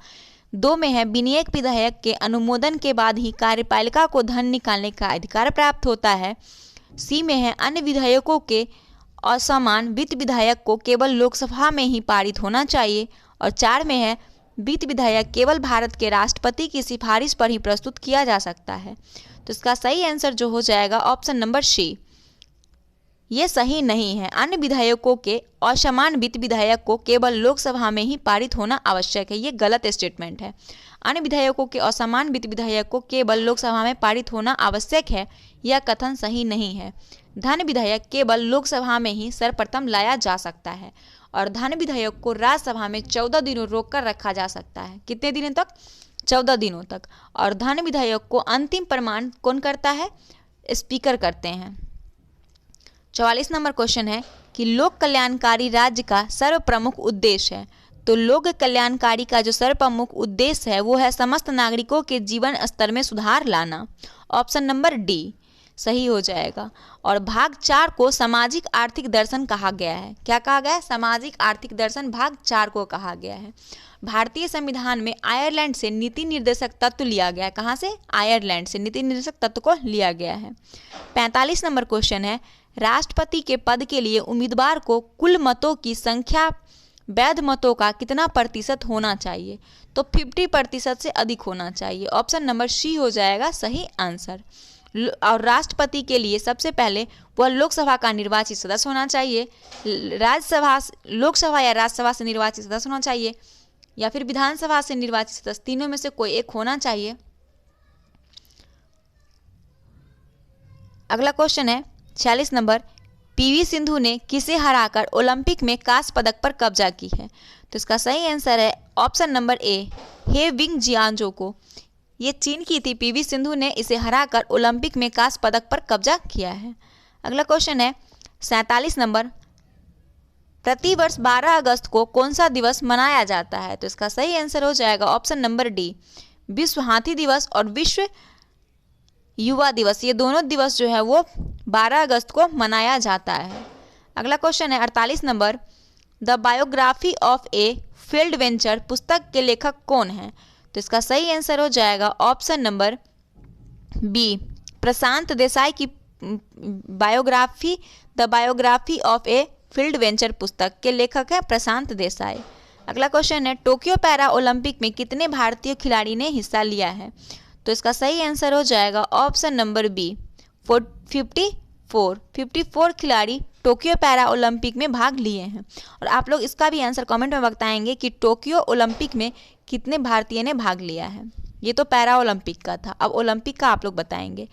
S1: 2 में है विनियोजक विधायक के अनुमोदन के बाद ही कार्यपालिका को धन निकालने का अधिकार प्राप्त होता है। सी में है अन्य विधायकों के असमान वित्त विधायक को केवल लोकसभा में ही पारित होना चाहिए। और 4 में है वित्त विधायक केवल भारत के राष्ट्रपति की सिफारिश पर ही प्रस्तुत किया जा सकता है। तो इसका सही आंसर जो हो जाएगा ऑप्शन नंबर सी, ये सही नहीं है। अन्य विधायकों के असमान वित्त विधायक को केवल लोकसभा में ही पारित होना आवश्यक है, ये गलत स्टेटमेंट है। अन्य विधायकों के असमान वित्त विधायक को केवल लोकसभा में पारित होना आवश्यक है, यह कथन सही नहीं है। धन विधायक केवल लोकसभा में ही सर्वप्रथम लाया जा सकता है और धन विधायक को राज्यसभा में 14 दिनों रोककर रखा जा सकता है। कितने दिनों तक? 14 दिनों तक। और धन विधायक को अंतिम प्रमाण कौन करता है? स्पीकर करते हैं। 44 नंबर क्वेश्चन है कि लोक कल्याणकारी राज्य का सर्व प्रमुख उद्देश्य है। तो लोक कल्याणकारी का जो सर्व प्रमुख उद्देश्य है वो है समस्त नागरिकों के जीवन स्तर में सुधार लाना। ऑप्शन नंबर डी सही हो जाएगा। और भाग 4 को सामाजिक आर्थिक दर्शन कहा गया है। क्या कहा गया है? सामाजिक आर्थिक दर्शन भाग 4 को कहा गया है। भारतीय संविधान में आयरलैंड से नीति निर्देशक तत्व लिया गया है। कहाँ से? आयरलैंड से नीति निर्देशक तत्व को लिया गया है। 45 नंबर क्वेश्चन है राष्ट्रपति के पद के लिए उम्मीदवार को कुल मतों की संख्या वैध मतों का कितना प्रतिशत होना चाहिए? तो 50% से अधिक होना चाहिए। ऑप्शन नंबर सी हो जाएगा सही आंसर। और राष्ट्रपति के लिए सबसे पहले वह लोकसभा का निर्वाचित सदस्य होना चाहिए, राज्यसभा, लोकसभा या राज्यसभा से निर्वाचित सदस्य होना चाहिए या फिर विधानसभा से निर्वाचित सदस्य, तीनों में से कोई एक होना चाहिए। अगला क्वेश्चन है 46 नंबर, पीवी सिंधु ने किसे हराकर ओलंपिक में कांस्य पदक पर कब्जा की है? तो इसका सही आंसर है ऑप्शन नंबर ए, हे विंग जियांजो को। ये चीन की थी, पीवी सिंधु ने इसे हराकर ओलंपिक में कांस्य पदक पर कब्जा किया है। अगला क्वेश्चन है 47 नंबर, प्रतिवर्ष 12 अगस्त को कौन सा दिवस मनाया जाता है? तो इसका सही आंसर हो जाएगा ऑप्शन नंबर डी, विश्व हाथी दिवस और विश्व युवा दिवस। ये दोनों दिवस जो है वो 12 अगस्त को मनाया जाता है। अगला क्वेश्चन है 48 number, the biography of a field venture पुस्तक के लेखक कौन है? तो इसका सही आंसर हो जाएगा ऑप्शन नंबर बी, प्रशांत देसाई की biography, the biography of a field venture पुस्तक के लेखक है प्रशांत देसाई। अगला क्वेश्चन है टोक्यो पैरा ओलंपिक में कितने भारतीय खिलाड़ी ने हिस्सा लिया है? तो इसका सही आंसर हो जाएगा ऑप्शन नंबर बी, 54 खिलाड़ी टोक्यो पैरा ओलंपिक में भाग लिए हैं। और आप लोग इसका भी आंसर कमेंट में बताएंगे कि टोक्यो ओलंपिक में कितने भारतीय ने भाग लिया है। ये तो पैरा ओलंपिक का था, अब ओलंपिक का आप लोग बताएंगे।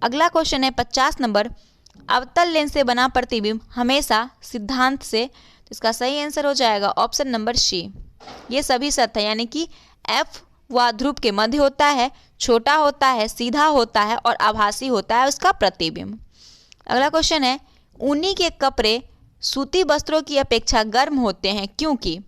S1: अगला क्वेश्चन है 50 नंबर, अवतल लेंस से बना प्रतिबिंब हमेशा सिद्धांत से, तो इसका सही आंसर हो जाएगा ऑप्शन नंबर सी, ये सभी सत्य है, यानी कि एफ व ध्रुव के मध्य होता है, छोटा होता है, सीधा होता है और आभासी होता है उसका प्रतिबिंब। अगला क्वेश्चन है ऊनी के कपड़े सूती वस्त्रों की अपेक्षा गर्म होते हैं क्योंकि?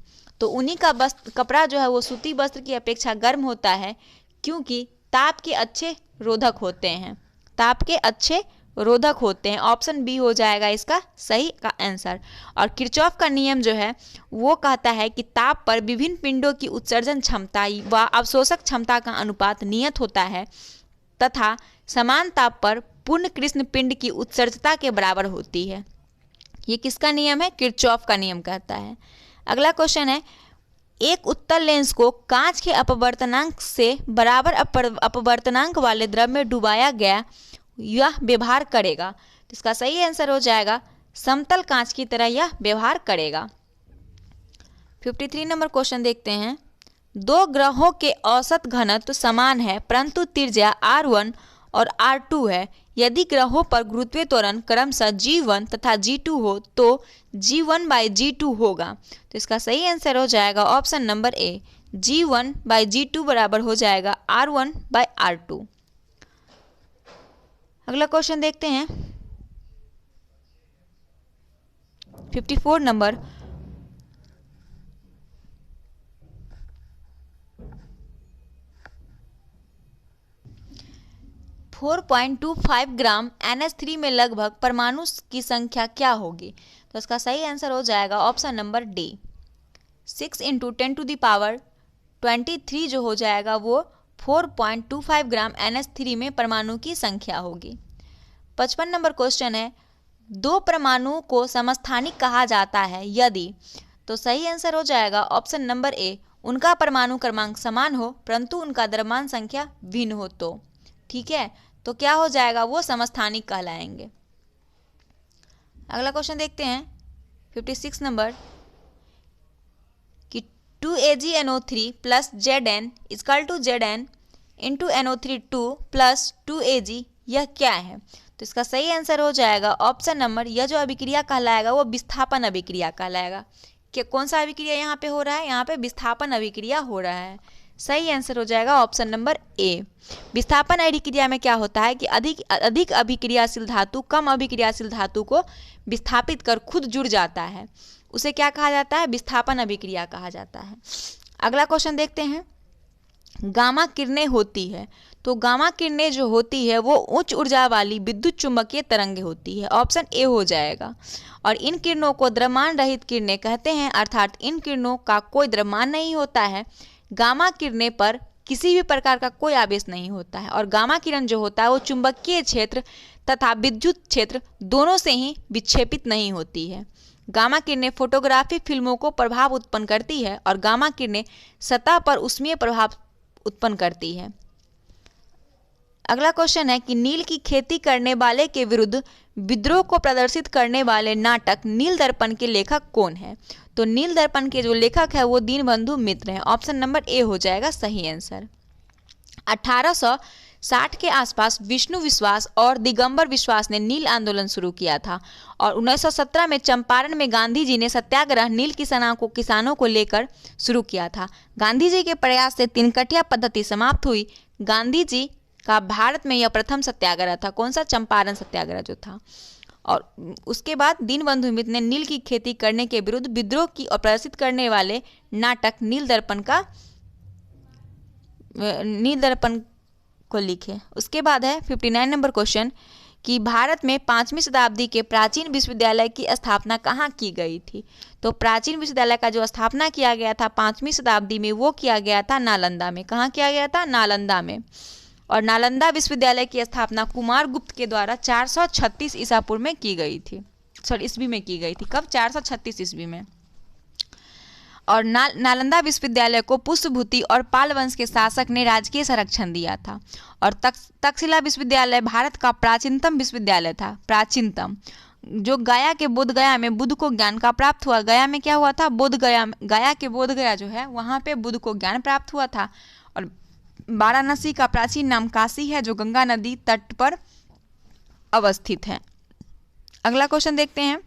S1: तो ऊनी का कपड़ा जो है वो सूती वस्त्र की अपेक्षा गर्म होता है क्योंकि ताप के अच्छे रोधक होते हैं, ताप के अच्छे रोधक होते हैं। ऑप्शन बी हो जाएगा इसका सही का आंसर। और किरचॉफ का नियम जो है वो कहता है कि ताप पर विभिन्न पिंडों की उत्सर्जन क्षमता व अवशोषक क्षमता का अनुपात नियत होता है तथा समान ताप पर पूर्ण कृष्ण पिंड की उत्सर्जता के बराबर होती है। ये किसका नियम है? किरचॉफ का नियम कहता है। अगला क्वेश्चन है एक उत्तल लेंस को कांच के अपवर्तनांक से बराबर अपवर्तनांक वाले द्रव में डुबाया गया यह व्यवहार करेगा? तो इसका सही आंसर हो जाएगा समतल कांच की तरह यह व्यवहार करेगा। 53 नंबर क्वेश्चन देखते हैं, दो ग्रहों के औसत घनत्व समान है परंतु त्रिज्या r1 और r2 है। यदि ग्रहों पर गुरुत्वीय त्वरण क्रमशः g1 तथा g2 हो तो g1/g2 होगा। तो इसका सही आंसर हो जाएगा ऑप्शन नंबर ए, g1/g2 बराबर हो जाएगा r1/r2। अगला क्वेश्चन देखते हैं 54 नंबर, 4.25 ग्राम NH3 में लगभग परमाणु की संख्या क्या होगी? तो इसका सही आंसर हो जाएगा ऑप्शन नंबर डी, 6 × 10⁻23 जो हो जाएगा वो 4.25 ग्राम NH3 में परमाणु की संख्या होगी। 55 नंबर क्वेश्चन है, दो परमाणुओं को समस्थानिक कहा जाता है यदि, तो सही आंसर हो जाएगा ऑप्शन नंबर ए, उनका परमाणु क्रमांक समान हो परंतु उनका द्रव्यमान संख्या भिन्न हो तो। ठीक है, तो क्या हो जाएगा, वो समस्थानिक कहलाएंगे। अगला क्वेश्चन देखते हैं 56 नंबर कि 2AgNO3 plus Zn equal to Zn into NO3 2 plus 2Ag, यह क्या है? तो इसका सही आंसर हो जाएगा ऑप्शन नंबर, यह जो अभिक्रिया कहलाएगा वो विस्थापन अभिक्रिया कहलाएगा। कि कौन सा अभिक्रिया यहाँ पे हो रहा है? यहाँ पे विस्थापन अभिक्रिया हो रहा है। सही आंसर हो जाएगा ऑप्शन नंबर ए। विस्थापन अभिक्रिया में क्या होता है कि अधिक अभिक्रियाशील धातु कम अभिक्रियाशील धातु को विस्थापित कर खुद जुड़ जाता है, उसे क्या कहा जाता है? विस्थापन अभिक्रिया कहा जाता है। अगला क्वेश्चन देखते हैं, गामा किरणें होती है, तो गामा किरणें जो होती है वो उच्च ऊर्जा वाली विद्युत चुंबकीय तरंगें होती है, ऑप्शन ए हो जाएगा। और इन किरणों को द्रव्यमान रहित किरणें कहते हैं, अर्थात इन किरणों का कोई द्रव्यमान नहीं होता है। गामा किरणें पर किसी भी प्रकार का कोई आवेश नहीं होता है और गामा किरण जो होता है वो चुंबकीय क्षेत्र तथा विद्युत क्षेत्र दोनों से ही विक्षेपित नहीं होती है। गामा किरणें फोटोग्राफी फिल्मों को प्रभाव उत्पन्न करती है और गामा किरणें सतह पर ऊष्मीय प्रभाव उत्पन्न करती है। अगला क्वेश्चन है कि नील की खेती करने वाले के विरुद्ध विद्रोह को प्रदर्शित करने वाले नाटक नील दर्पण के लेखक कौन है? तो नील दर्पण के जो लेखक है वो दीनबंधु मित्र हैं, ऑप्शन नंबर ए हो जाएगा सही आंसर। 1860 के आसपास विष्णु विश्वास और दिगंबर विश्वास ने नील आंदोलन शुरू किया था और 1917 में चंपारण में गांधी जी ने सत्याग्रह नील किसानों को लेकर शुरू किया था। गांधी जी के प्रयास से तीनकठिया पद्धति समाप्त हुई। गांधी जी का भारत में यह प्रथम सत्याग्रह था, कौन सा? चंपारण सत्याग्रह जो था। और उसके बाद दीनबंधु मित्र ने नील की खेती करने के विरुद्ध विद्रोह की और प्रदर्शित करने वाले नाटक नील दर्पण को लिखे। उसके बाद है 59 नंबर क्वेश्चन कि भारत में 5वीं शताब्दी के प्राचीन विश्वविद्यालय की स्थापना कहाँ की गई थी? तो प्राचीन विश्वविद्यालय का जो स्थापना किया गया था 5वीं शताब्दी में वो किया गया था नालंदा में। कहाँ किया गया था? नालंदा में। और नालंदा विश्वविद्यालय की स्थापना कुमार गुप्त के द्वारा 436 ईसा पूर्व में की गई थी, ईस्वी में की गई थी। कब? 436 ईस्वी में। और नालंदा विश्वविद्यालय को पुष्पभूति और पाल वंश के शासक ने राजकीय संरक्षण दिया था। और तक्षशिला विश्वविद्यालय भारत का प्राचीनतम विश्वविद्यालय था, प्राचीनतम, जो बोध गया में बुद्ध को ज्ञान का प्राप्त हुआ। गया में क्या हुआ था? गया के बोध गया जो है वहाँ पे बुद्ध को ज्ञान प्राप्त हुआ था। और वाराणसी का प्राचीन नाम काशी है जो गंगा नदी तट पर अवस्थित है। अगला क्वेश्चन देखते हैं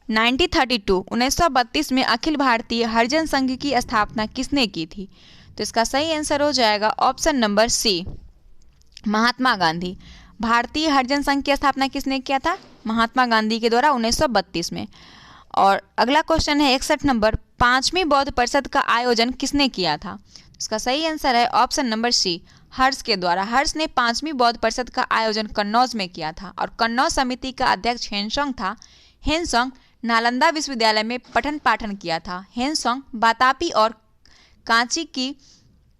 S1: 1932 में अखिल भारतीय हरिजन संघ की स्थापना किसने की थी? तो इसका सही आंसर हो जाएगा ऑप्शन नंबर सी, महात्मा गांधी। भारतीय हरिजन संघ की स्थापना किसने किया था? महात्मा गांधी के द्वारा 1932 में। और अगला क्वेश्चन है 61 नंबर, 5वीं बौद्ध परिषद का आयोजन किसने किया था? इसका सही आंसर है ऑप्शन नंबर सी, हर्ष के द्वारा। हर्ष ने 5वीं बौद्ध परिषद का आयोजन कन्नौज में किया था और कन्नौज समिति का अध्यक्ष हेनसोंग था। हेनसोंग नालंदा विश्वविद्यालय में पठन पाठन किया था। हेनसोंग बातापी और कांची की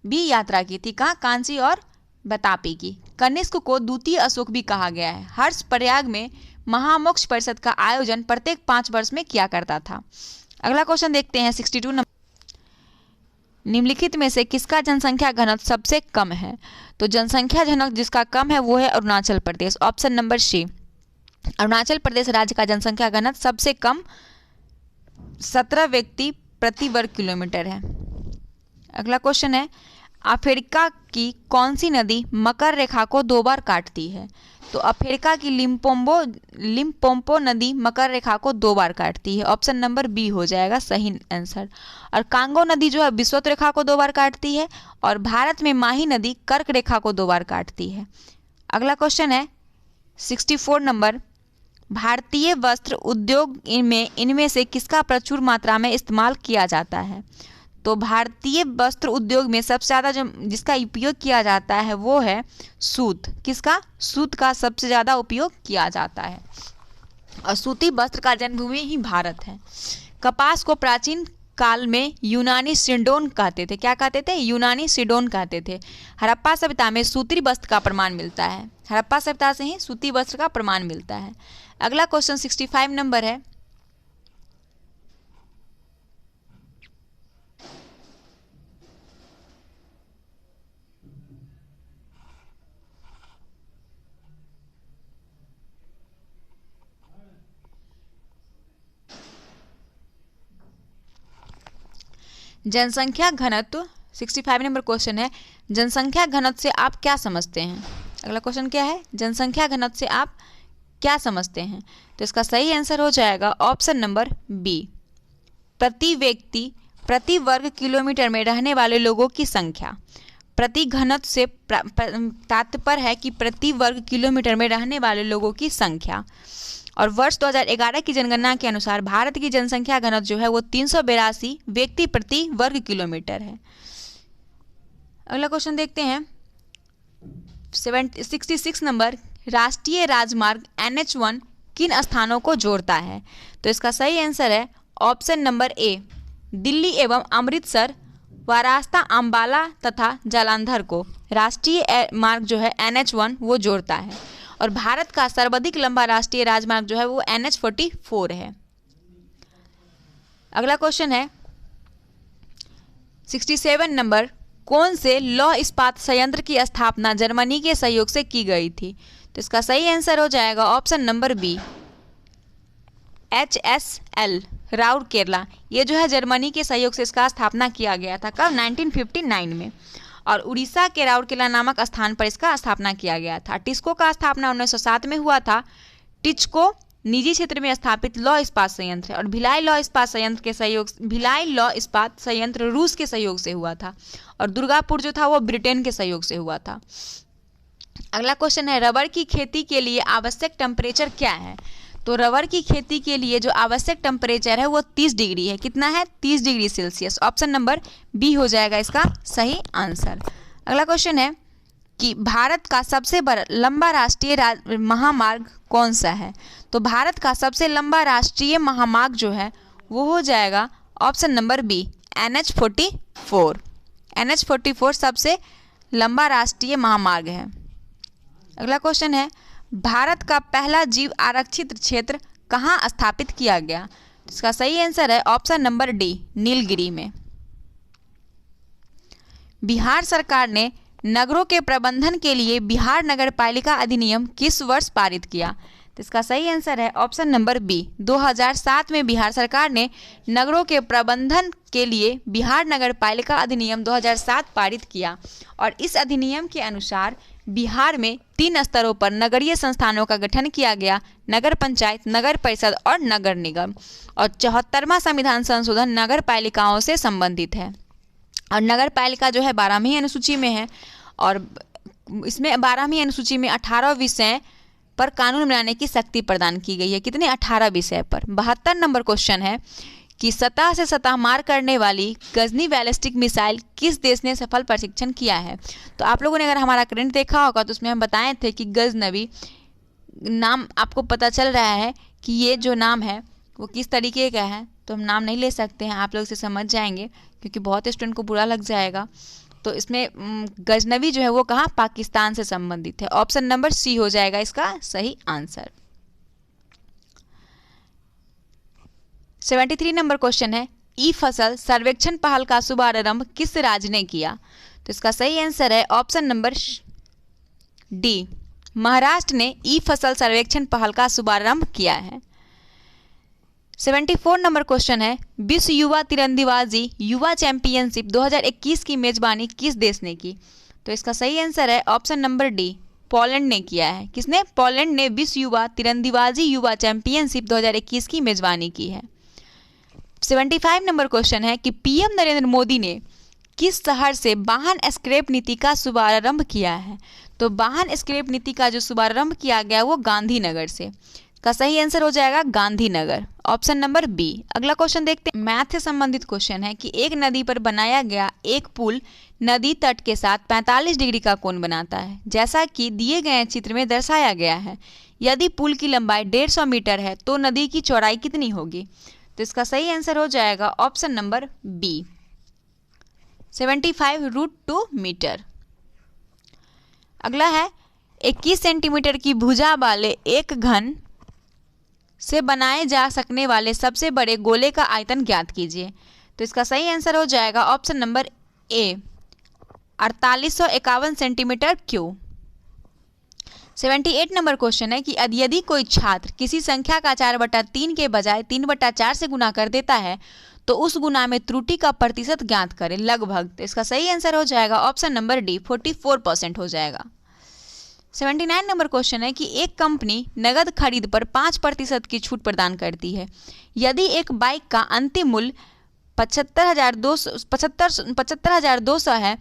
S1: भी यात्रा की थी। कहाँ? कांची और बतापी की। कनिष्क को द्वितीय अशोक भी कहा गया है। हर्ष प्रयाग में महामोक्ष परिषद का आयोजन प्रत्येक 5 वर्ष में किया करता था। अगला क्वेश्चन देखते हैं 62 नंबर, निम्नलिखित में से किसका जनसंख्या घनत्व सबसे कम है? तो जनसंख्या घनत्व जिसका कम है वो है अरुणाचल प्रदेश, ऑप्शन नंबर सी। अरुणाचल प्रदेश राज्य का जनसंख्या घनत्व सबसे कम 17 व्यक्ति प्रति वर्ग किलोमीटर है। अगला क्वेश्चन है, अफ्रीका की कौन सी नदी मकर रेखा को 2 बार काटती है? तो अफ्रीका की लिम्पोपो नदी मकर रेखा को 2 बार काटती है, ऑप्शन नंबर बी हो जाएगा सही आंसर। और कांगो नदी जो है विषुवत रेखा को 2 बार काटती है और भारत में माही नदी कर्क रेखा को 2 बार काटती है। अगला क्वेश्चन है 64 नंबर, भारतीय वस्त्र उद्योग में इनमें से किसका प्रचुर मात्रा में इस्तेमाल किया जाता है? तो भारतीय वस्त्र उद्योग में सबसे ज़्यादा जो जिसका उपयोग किया जाता है वो है सूत। किसका? सूत का सबसे ज़्यादा उपयोग किया जाता है और सूती वस्त्र का जन्मभूमि ही भारत है। कपास को प्राचीन काल में यूनानी सिडोन कहते थे। क्या कहते थे? यूनानी सिडोन कहते थे। हड़प्पा सभ्यता में सूती वस्त्र का प्रमाण मिलता है। हड़प्पा सभ्यता से ही सूती वस्त्र का प्रमाण मिलता है। अगला क्वेश्चन 65 नंबर है। जनसंख्या घनत्व 65 नंबर क्वेश्चन है। जनसंख्या घनत्व से आप क्या समझते हैं? अगला क्वेश्चन क्या है? जनसंख्या घनत्व से आप क्या समझते हैं? तो इसका सही आंसर हो जाएगा ऑप्शन नंबर बी, प्रति व्यक्ति प्रति वर्ग किलोमीटर में रहने वाले लोगों की संख्या। प्रति घनत्व से तात्पर्य है कि प्रति वर्ग किलोमीटर में रहने वाले लोगों की संख्या। और वर्ष 2011 की जनगणना के अनुसार भारत की जनसंख्या घनत्व जो है वो 382 व्यक्ति प्रति वर्ग किलोमीटर है। अगला क्वेश्चन देखते हैं 66 नंबर। राष्ट्रीय राजमार्ग NH1 किन स्थानों को जोड़ता है? तो इसका सही आंसर है ऑप्शन नंबर ए, दिल्ली एवं अमृतसर व रास्ता अम्बाला तथा जालंधर को राष्ट्रीय मार्ग जो है NH1 वो जोड़ता है। और भारत का सर्वाधिक लंबा राष्ट्रीय राजमार्ग जो है वो NH44 है। अगला क्वेश्चन है 67 नंबर। कौन से लौह इस्पात संयंत्र की स्थापना जर्मनी के सहयोग से की गई थी? तो इसका सही आंसर हो जाएगा option number B, HSL Rourkela. ये जो है जर्मनी के सहयोग से इसका स्थापना किया गया था। कब? 1959 में। और उड़ीसा के राउरकेला नामक स्थान पर इसका स्थापना किया गया था। टिस्को का स्थापना 1907 में हुआ था। टिस्को निजी क्षेत्र में स्थापित लौह इस्पात संयंत्र है और भिलाई लौह इस्पात संयंत्र रूस के सहयोग से हुआ था और दुर्गापुर जो था वो ब्रिटेन के सहयोग से हुआ था। अगला क्वेश्चन है रबर की खेती के लिए आवश्यक टेम्परेचर क्या है? तो रबर की खेती के लिए जो आवश्यक टेम्परेचर है वो 30 डिग्री है। कितना है? 30 degree Celsius. Option number B हो जाएगा इसका सही आंसर। अगला क्वेश्चन है कि भारत का सबसे लंबा राष्ट्रीय महामार्ग कौन सा है? तो भारत का सबसे लंबा राष्ट्रीय महामार्ग जो है वो हो जाएगा option number B, NH44। NH44 सबसे लंबा राष्ट्रीय महामार्ग है। अगला क्वेश्चन है भारत का पहला जीव आरक्षित क्षेत्र कहाँ स्थापित किया गया? इसका सही आंसर है ऑप्शन नंबर डी, नीलगिरी में। बिहार सरकार ने नगरों के प्रबंधन के लिए बिहार नगर पालिका अधिनियम किस वर्ष पारित किया? तो इसका सही आंसर है ऑप्शन नंबर बी, 2007 में बिहार सरकार ने नगरों के प्रबंधन के लिए बिहार नगर पालिका अधिनियम 2007 पारित किया। और इस अधिनियम के अनुसार बिहार में 3 स्तरों पर नगरीय संस्थानों का गठन किया गया, नगर पंचायत, नगर परिषद और नगर निगम। और 74वां संविधान संशोधन नगर पालिकाओं से संबंधित है। और नगर पालिका जो है 12वीं अनुसूची में है और इसमें 12वीं अनुसूची में 18 विषय पर कानून बनाने की शक्ति प्रदान की गई है। कितने? 18 विषय पर। 72 नंबर क्वेश्चन है कि सतह से सतह मार करने वाली गजनी बैलिस्टिक मिसाइल किस देश ने सफल परीक्षण किया है? तो आप लोगों ने अगर हमारा करंट देखा होगा तो उसमें हम बताए थे कि गजनवी नाम आपको पता चल रहा है कि ये जो नाम है वो किस तरीके का है, तो हम नाम नहीं ले सकते हैं, आप लोग इसे समझ जाएंगे क्योंकि बहुत स्टूडेंट को बुरा लग जाएगा। तो इसमें गजनवी जो है वो कहाँ? पाकिस्तान से संबंधित है। ऑप्शन नंबर सी हो जाएगा इसका सही आंसर। 73 नंबर क्वेश्चन है ई फसल सर्वेक्षण पहल का शुभारंभ किस राज्य ने किया? तो इसका सही आंसर है ऑप्शन नंबर डी, महाराष्ट्र ने ई फसल सर्वेक्षण पहल का शुभारंभ किया है। 74 नंबर क्वेश्चन है विश्व युवा तीरंदाजी युवा चैंपियनशिप 2021 की मेजबानी किस देश ने की? तो इसका सही आंसर है ऑप्शन नंबर डी, पोलैंड ने किया है। किसने? पोलैंड ने विश्व युवा तीरंदाजी युवा चैंपियनशिप 2021 की मेजबानी की है। 75 नंबर क्वेश्चन है कि पीएम नरेंद्र मोदी ने किस शहर से वाहन स्क्रैप नीति का शुभारंभ किया है? तो वाहन स्क्रैप नीति का जो शुभारंभ किया गया वो गांधीनगर से। का सही आंसर हो जाएगा गांधीनगर, ऑप्शन नंबर बी। अगला क्वेश्चन देखते हैं, मैथ से संबंधित क्वेश्चन है कि एक नदी पर बनाया गया एक पुल नदी तट के साथ 45 डिग्री का कोण बनाता है, जैसा कि दिए गए चित्र में दर्शाया गया है। यदि पुल की लंबाई 150 मीटर है तो नदी की चौड़ाई कितनी होगी? तो इसका सही आंसर हो जाएगा ऑप्शन नंबर बी, 75√2 मीटर। अगला है 21 सेंटीमीटर की भुजा वाले एक घन से बनाए जा सकने वाले सबसे बड़े गोले का आयतन ज्ञात कीजिए। तो इसका सही आंसर हो जाएगा ऑप्शन नंबर ए, 4851 सेंटीमीटर क्यूब। 78 नंबर क्वेश्चन है कि यदि कोई छात्र किसी संख्या का 4/3 के बजाय 3/4 से गुना कर देता है तो उस गुना में त्रुटि का प्रतिशत ज्ञात करें लगभग। तो इसका सही आंसर हो जाएगा ऑप्शन नंबर डी, 44% हो जाएगा। 79 नंबर क्वेश्चन है कि एक कंपनी नगद खरीद पर 5% की छूट प्रदान करती है। यदि एक बाइक का अंतिम मूल्य 75,200 है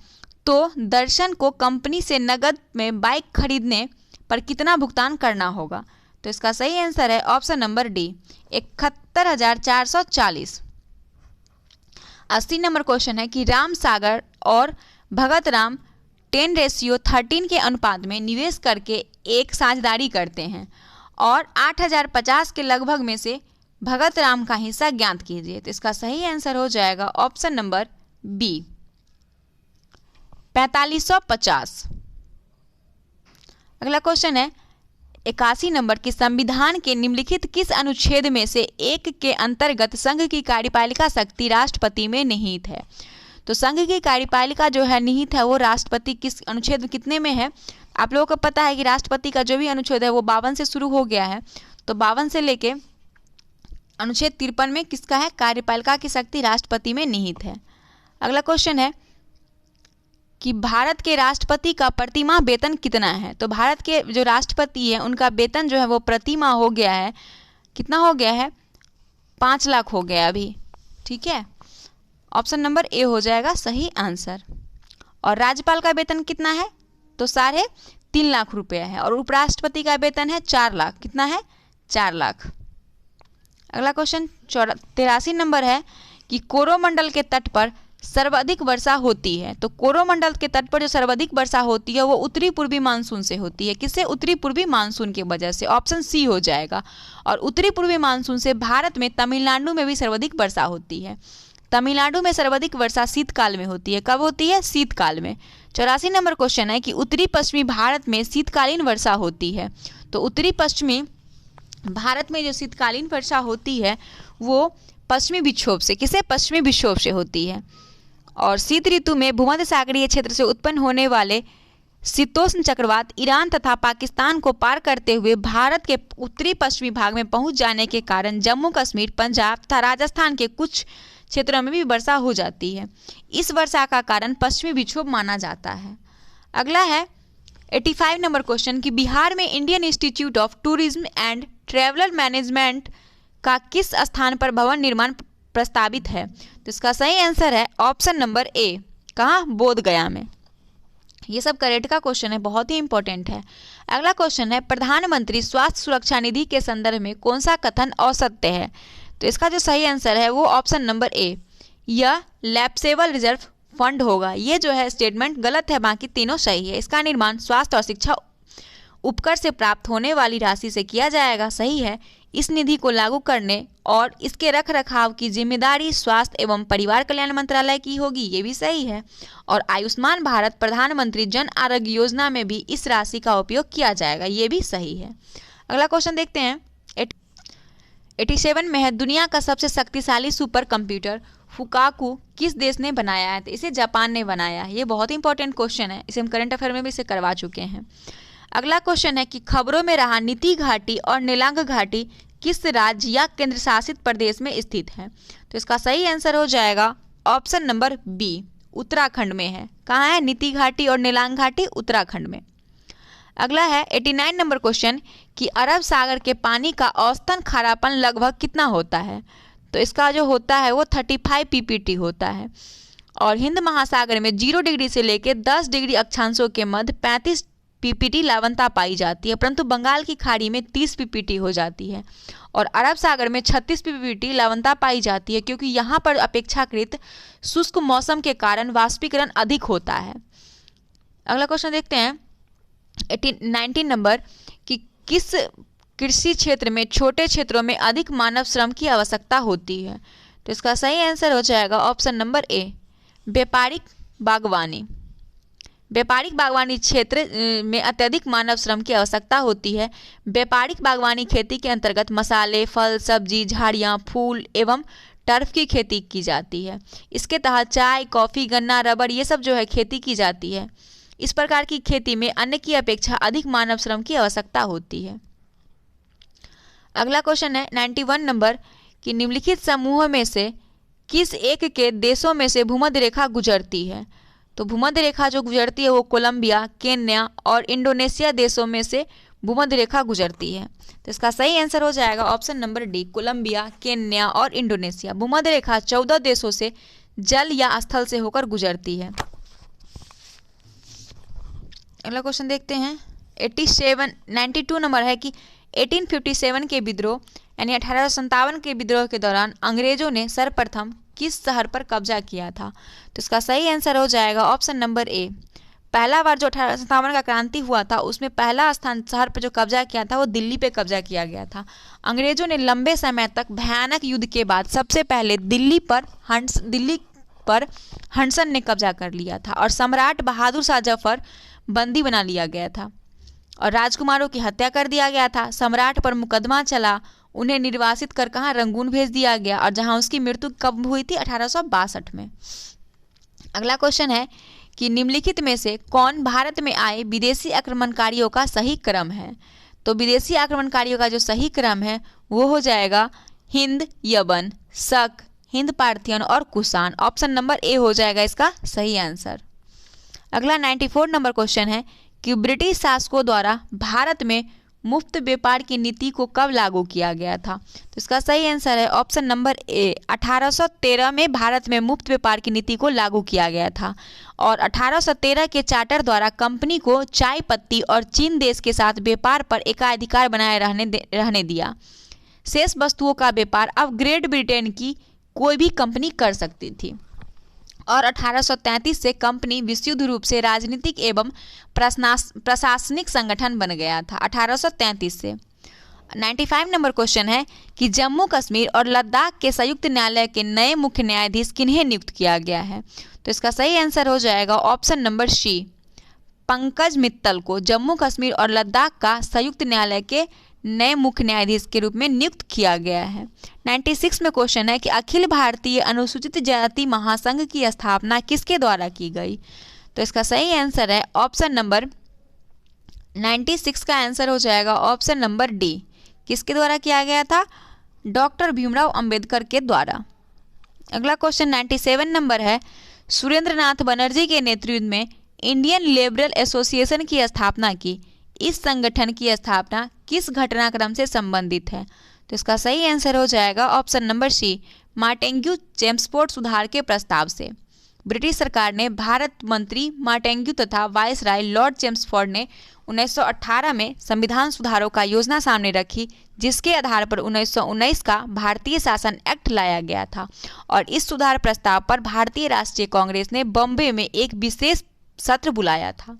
S1: तो दर्शन को कंपनी से नगद में बाइक खरीदने पर कितना भुगतान करना होगा? तो इसका सही आंसर है option number D, 71,440। 80 number question है कि राम सागर और भगत राम 10:13 के अनुपात में निवेश करके एक साझेदारी करते हैं और 8,050 के लगभग में से भगत राम का हिस्सा ज्ञात कीजिए। तो इसका सही आंसर हो जाएगा ऑप्शन नंबर बी, 4550। अगला क्वेश्चन है 81 नंबर की संविधान के निम्नलिखित किस अनुच्छेद में से एक के अंतर्गत संघ की कार्यपालिका शक्ति राष्ट्रपति में निहित है? तो संघ की कार्यपालिका जो है निहित है वो राष्ट्रपति किस अनुच्छेद कितने में है? आप लोगों को पता है कि राष्ट्रपति का जो भी अनुच्छेद है वो 52 से शुरू हो गया है, तो 52 से लेके अनुच्छेद 53 में किसका है? कार्यपालिका की शक्ति राष्ट्रपति में निहित है। अगला क्वेश्चन है कि भारत के राष्ट्रपति का प्रतिमाह वेतन कितना है? तो भारत के जो राष्ट्रपति है उनका वेतन जो है वो प्रतिमाह हो गया है, कितना हो गया है? 5 लाख हो गया अभी, ठीक है। ऑप्शन नंबर ए हो जाएगा सही आंसर। और राज्यपाल का वेतन कितना है? तो 3.5 लाख रुपया है। और उपराष्ट्रपति का वेतन है 4 लाख, कितना है? 4 लाख। अगला क्वेश्चन 83 नंबर है कि कोरोमंडल के तट पर सर्वाधिक वर्षा होती है। तो कोरोमंडल के तट पर जो सर्वाधिक वर्षा होती है वो उत्तरी पूर्वी मानसून से होती है। किससे? उत्तरी पूर्वी मानसून की वजह से, ऑप्शन सी हो जाएगा। और उत्तरी पूर्वी मानसून से भारत में तमिलनाडु में भी सर्वाधिक वर्षा होती है। तमिलनाडु में सर्वाधिक वर्षा शीतकाल में होती है। कब होती है? शीतकाल में। 84 नंबर क्वेश्चन है कि उत्तरी पश्चिमी भारत में शीतकालीन वर्षा होती है। तो उत्तरी पश्चिमी भारत में जो शीतकालीन वर्षा होती है वो पश्चिमी विक्षोभ से, किसे? पश्चिमी विक्षोभ से होती है। और शीत ऋतु में भूमध्य सागरीय क्षेत्र से उत्पन्न होने वाले शीतोष्ण चक्रवात ईरान तथा पाकिस्तान को पार करते हुए भारत के उत्तरी पश्चिमी भाग में पहुंच जाने के कारण जम्मू कश्मीर, पंजाब तथा राजस्थान के कुछ क्षेत्रों में भी वर्षा हो जाती है। इस वर्षा का कारण पश्चिमी विक्षोभ माना जाता है। अगला है 85 नंबर क्वेश्चन कि बिहार में Indian institute of tourism and traveller management का किस स्थान पर भवन निर्माण प्रस्तावित है? तो इसका सही आंसर है ऑप्शन नंबर ए, कहाँ? बोध गया में। ये सब करेक्ट का क्वेश्चन है, बहुत ही इंपॉर्टेंट है। अगला क्वेश्चन है प्रधानमंत्री स्वास्थ्य सुरक्षा निधि के संदर्भ में कौन सा कथन असत्य है? तो इसका जो सही आंसर है वो ऑप्शन नंबर ए, यह लैप्सेबल रिजर्व फंड होगा। ये जो है स्टेटमेंट गलत है, बाकी तीनों सही है। इसका निर्माण स्वास्थ्य और शिक्षा उपकर से प्राप्त होने वाली राशि से किया जाएगा, सही है। इस निधि को लागू करने और इसके रख रखाव की जिम्मेदारी स्वास्थ्य एवं परिवार कल्याण मंत्रालय की होगी, ये भी सही है। और आयुष्मान भारत प्रधानमंत्री जन आरोग्य योजना में भी इस राशि का उपयोग किया जाएगा, ये भी सही है। अगला क्वेश्चन देखते हैं 87 में है दुनिया का सबसे शक्तिशाली सुपर कंप्यूटर फुकाकू किस देश ने बनाया है? तो इसे जापान ने बनाया है। ये बहुत इंपॉर्टेंट क्वेश्चन है, इसे हम करंट अफेयर में भी इसे करवा चुके हैं। अगला क्वेश्चन है कि खबरों में रहा नीति घाटी और नीलांग घाटी किस राज्य या केंद्र शासित प्रदेश में स्थित है? तो इसका सही आंसर हो जाएगा ऑप्शन नंबर बी, उत्तराखंड में है। कहाँ है नीति घाटी और नीलांग घाटी? उत्तराखंड में। अगला है 89 नंबर क्वेश्चन कि अरब सागर के पानी का औसतन खारापन लगभग कितना होता है? तो इसका जो होता है वो 35 ppt होता है। और हिंद महासागर में 0 डिग्री से लेकर 10 डिग्री अक्षांशों के मध्य 35 पीपीटी लवणता पाई जाती है, परंतु बंगाल की खाड़ी में 30 पीपीटी हो जाती है और अरब सागर में 36 पीपीटी लवणता पाई जाती है, क्योंकि यहाँ पर अपेक्षाकृत शुष्क मौसम के कारण वाष्पीकरण अधिक होता है। अगला क्वेश्चन देखते हैं 19 नंबर कि किस कृषि क्षेत्र में छोटे क्षेत्रों में अधिक मानव श्रम की आवश्यकता होती है। तो इसका सही आंसर हो जाएगा ऑप्शन नंबर ए, व्यापारिक बागवानी। व्यापारिक बागवानी क्षेत्र में अत्यधिक मानव श्रम की आवश्यकता होती है। व्यापारिक बागवानी खेती के अंतर्गत मसाले, फल, सब्जी, झाड़ियाँ, फूल एवं टर्फ की खेती की जाती है। इसके तहत चाय, कॉफ़ी, गन्ना, रबर ये सब जो है खेती की जाती है। इस प्रकार की खेती में अन्य की अपेक्षा अधिक मानव श्रम की आवश्यकता होती है। अगला क्वेश्चन है 91 नंबर कि निम्नलिखित समूह में से किस एक के देशों में से भूमध्य रेखा गुजरती है। तो भूमध्य रेखा जो गुजरती है वो कोलंबिया, केन्या और इंडोनेशिया देशों में से भूमध्य रेखा गुजरती है। तो इसका सही आंसर हो जाएगा option number D, Colombia, Kenya और इंडोनेशिया। भूमध्य रेखा 14 देशों से जल या स्थल से होकर गुजरती है। अगला क्वेश्चन देखते हैं 92 नंबर है कि 1857 के विद्रोह यानी 1857 के विद्रोह के दौरान अंग्रेजों ने सर्वप्रथम किस शहर पर कब्जा किया था। तो इसका सही आंसर हो जाएगा ऑप्शन नंबर ए। पहला बार जो 1857 का क्रांति हुआ था उसमें पहला स्थान शहर पर जो कब्जा किया था वो दिल्ली पे कब्जा किया गया था। अंग्रेजों ने लंबे समय तक भयानक युद्ध के बाद सबसे पहले दिल्ली पर हंसन ने कब्जा कर लिया था और सम्राट बहादुर शाह जफर बंदी बना लिया गया था और राजकुमारों की हत्या कर दिया गया था। सम्राट पर मुकदमा चला, उन्हें निर्वासित कर कहाँ रंगून भेज दिया गया और जहाँ उसकी मृत्यु कब हुई थी 1862 में। अगला क्वेश्चन है कि निम्नलिखित में से कौन भारत में आए विदेशी आक्रमणकारियों का सही क्रम है। तो विदेशी आक्रमणकारियों का जो सही क्रम है वो हो जाएगा हिंद, यवन, शक, हिंद पार्थियन और कुषाण। ऑप्शन नंबर ए हो जाएगा इसका सही आंसर। अगला 94 नंबर क्वेश्चन है कि ब्रिटिश शासकों द्वारा भारत में मुफ्त व्यापार की नीति को कब लागू किया गया था। तो इसका सही आंसर है ऑप्शन नंबर ए, 1813 में भारत में मुफ्त व्यापार की नीति को लागू किया गया था और 1813 के चार्टर द्वारा कंपनी को चाय पत्ती और चीन देश के साथ व्यापार पर एकाधिकार बनाए रहने दिया। शेष वस्तुओं का व्यापार अब ग्रेट ब्रिटेन की कोई भी कंपनी कर सकती थी और 1833 से कंपनी विशुद्ध रूप से राजनीतिक एवं प्रशासनिक संगठन बन गया था। 1833 से 95 नंबर क्वेश्चन है कि जम्मू कश्मीर और लद्दाख के संयुक्त न्यायालय के नए मुख्य न्यायाधीश किन्हें नियुक्त किया गया है। तो इसका सही आंसर हो जाएगा option number C, Pankaj Mittal को जम्मू कश्मीर और लद्दाख का संयुक्त न्यायालय के नए मुख्य न्यायाधीश के रूप में नियुक्त किया गया है। 96 में क्वेश्चन है कि अखिल भारतीय अनुसूचित जाति महासंघ की स्थापना किसके द्वारा की गई। तो इसका सही आंसर है ऑप्शन नंबर 96 का आंसर हो जाएगा ऑप्शन नंबर डी, किसके द्वारा किया गया था, डॉक्टर भीमराव अंबेडकर के द्वारा। अगला क्वेश्चन 97 नंबर है, सुरेंद्र नाथ बनर्जी के नेतृत्व में इंडियन लिबरल एसोसिएशन की स्थापना की। इस संगठन की स्थापना किस घटनाक्रम से संबंधित है। तो इसका सही आंसर हो जाएगा ऑप्शन नंबर सी, मार्टेंग्यू चेम्सफोर्ड सुधार के प्रस्ताव से। ब्रिटिश सरकार ने भारत मंत्री मार्टेंग्यू तथा वायसराय लॉर्ड चेम्सफोर्ड ने 1918 में संविधान सुधारों का योजना सामने रखी, जिसके आधार पर 1919 का भारतीय शासन एक्ट लाया गया था और इस सुधार प्रस्ताव पर भारतीय राष्ट्रीय कांग्रेस ने बॉम्बे में एक विशेष सत्र बुलाया था।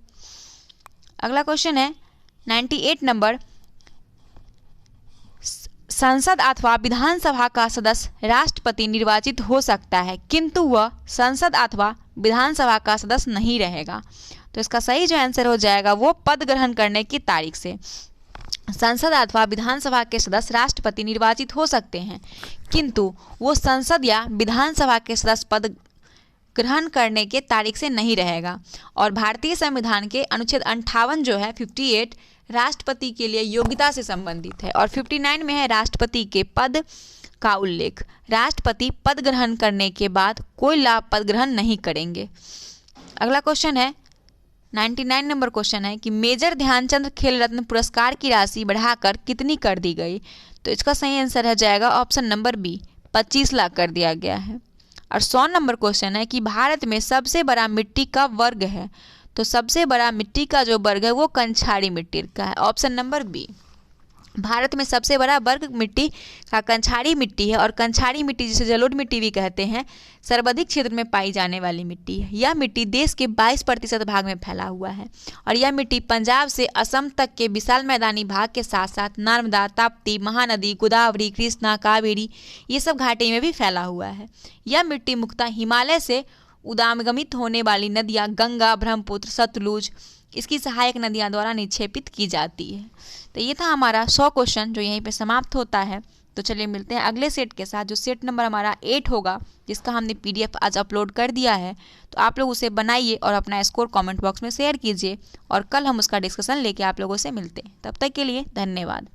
S1: अगला क्वेश्चन है 98 नंबर, संसद अथवा विधानसभा का सदस्य राष्ट्रपति निर्वाचित हो सकता है किंतु वह संसद अथवा विधानसभा का सदस्य नहीं रहेगा। तो इसका सही जो आंसर हो जाएगा वो पद ग्रहण करने की तारीख से। संसद अथवा विधानसभा के सदस्य राष्ट्रपति निर्वाचित हो सकते हैं किंतु वो संसद या विधानसभा के सदस्य पद ग्रहण करने के तारीख से नहीं रहेगा। और भारतीय संविधान के अनुच्छेद 58 जो है 58 राष्ट्रपति के लिए योग्यता से संबंधित है और 59 में है राष्ट्रपति के पद का उल्लेख। राष्ट्रपति पद ग्रहण करने के बाद कोई लाभ पद ग्रहण नहीं करेंगे। अगला क्वेश्चन है 99 नंबर क्वेश्चन है कि मेजर ध्यानचंद खेल रत्न पुरस्कार की राशि बढ़ाकर कितनी कर दी गई। तो इसका सही आंसर हो जाएगा ऑप्शन नंबर बी, 25 लाख कर दिया गया है। और 100 नंबर क्वेश्चन है कि भारत में सबसे बड़ा मिट्टी का वर्ग है। तो तो सबसे बड़ा मिट्टी का जो वर्ग है वो कंछारी मिट्टी का है, ऑप्शन नंबर बी। भारत में सबसे बड़ा वर्ग मिट्टी का कंछारी मिट्टी है और कंछारी मिट्टी जिसे जलोढ़ मिट्टी भी कहते हैं सर्वाधिक क्षेत्र में पाई जाने वाली मिट्टी है। यह मिट्टी देश के 22% भाग में फैला हुआ है और यह मिट्टी पंजाब से असम तक के विशाल मैदानी भाग के साथ साथ नर्मदा, ताप्ती, महानदी, गोदावरी, कृष्णा, कावेरी ये सब घाटी में भी फैला हुआ है। यह मिट्टी मुख्यतः हिमालय से उद्गमित होने वाली नदियाँ गंगा, ब्रह्मपुत्र, सतलुज इसकी सहायक नदियाँ द्वारा निक्षेपित की जाती है। तो ये था हमारा 100 क्वेश्चन जो यहीं पे समाप्त होता है। तो चलिए मिलते हैं अगले सेट के साथ, जो सेट नंबर हमारा 8 होगा, जिसका हमने PDF आज अपलोड कर दिया है। तो आप लोग उसे बनाइए और अपना स्कोर कमेंट बॉक्स में शेयर कीजिए और कल हम उसका डिस्कशन लेके आप लोगों से मिलते हैं। तब तक के लिए धन्यवाद।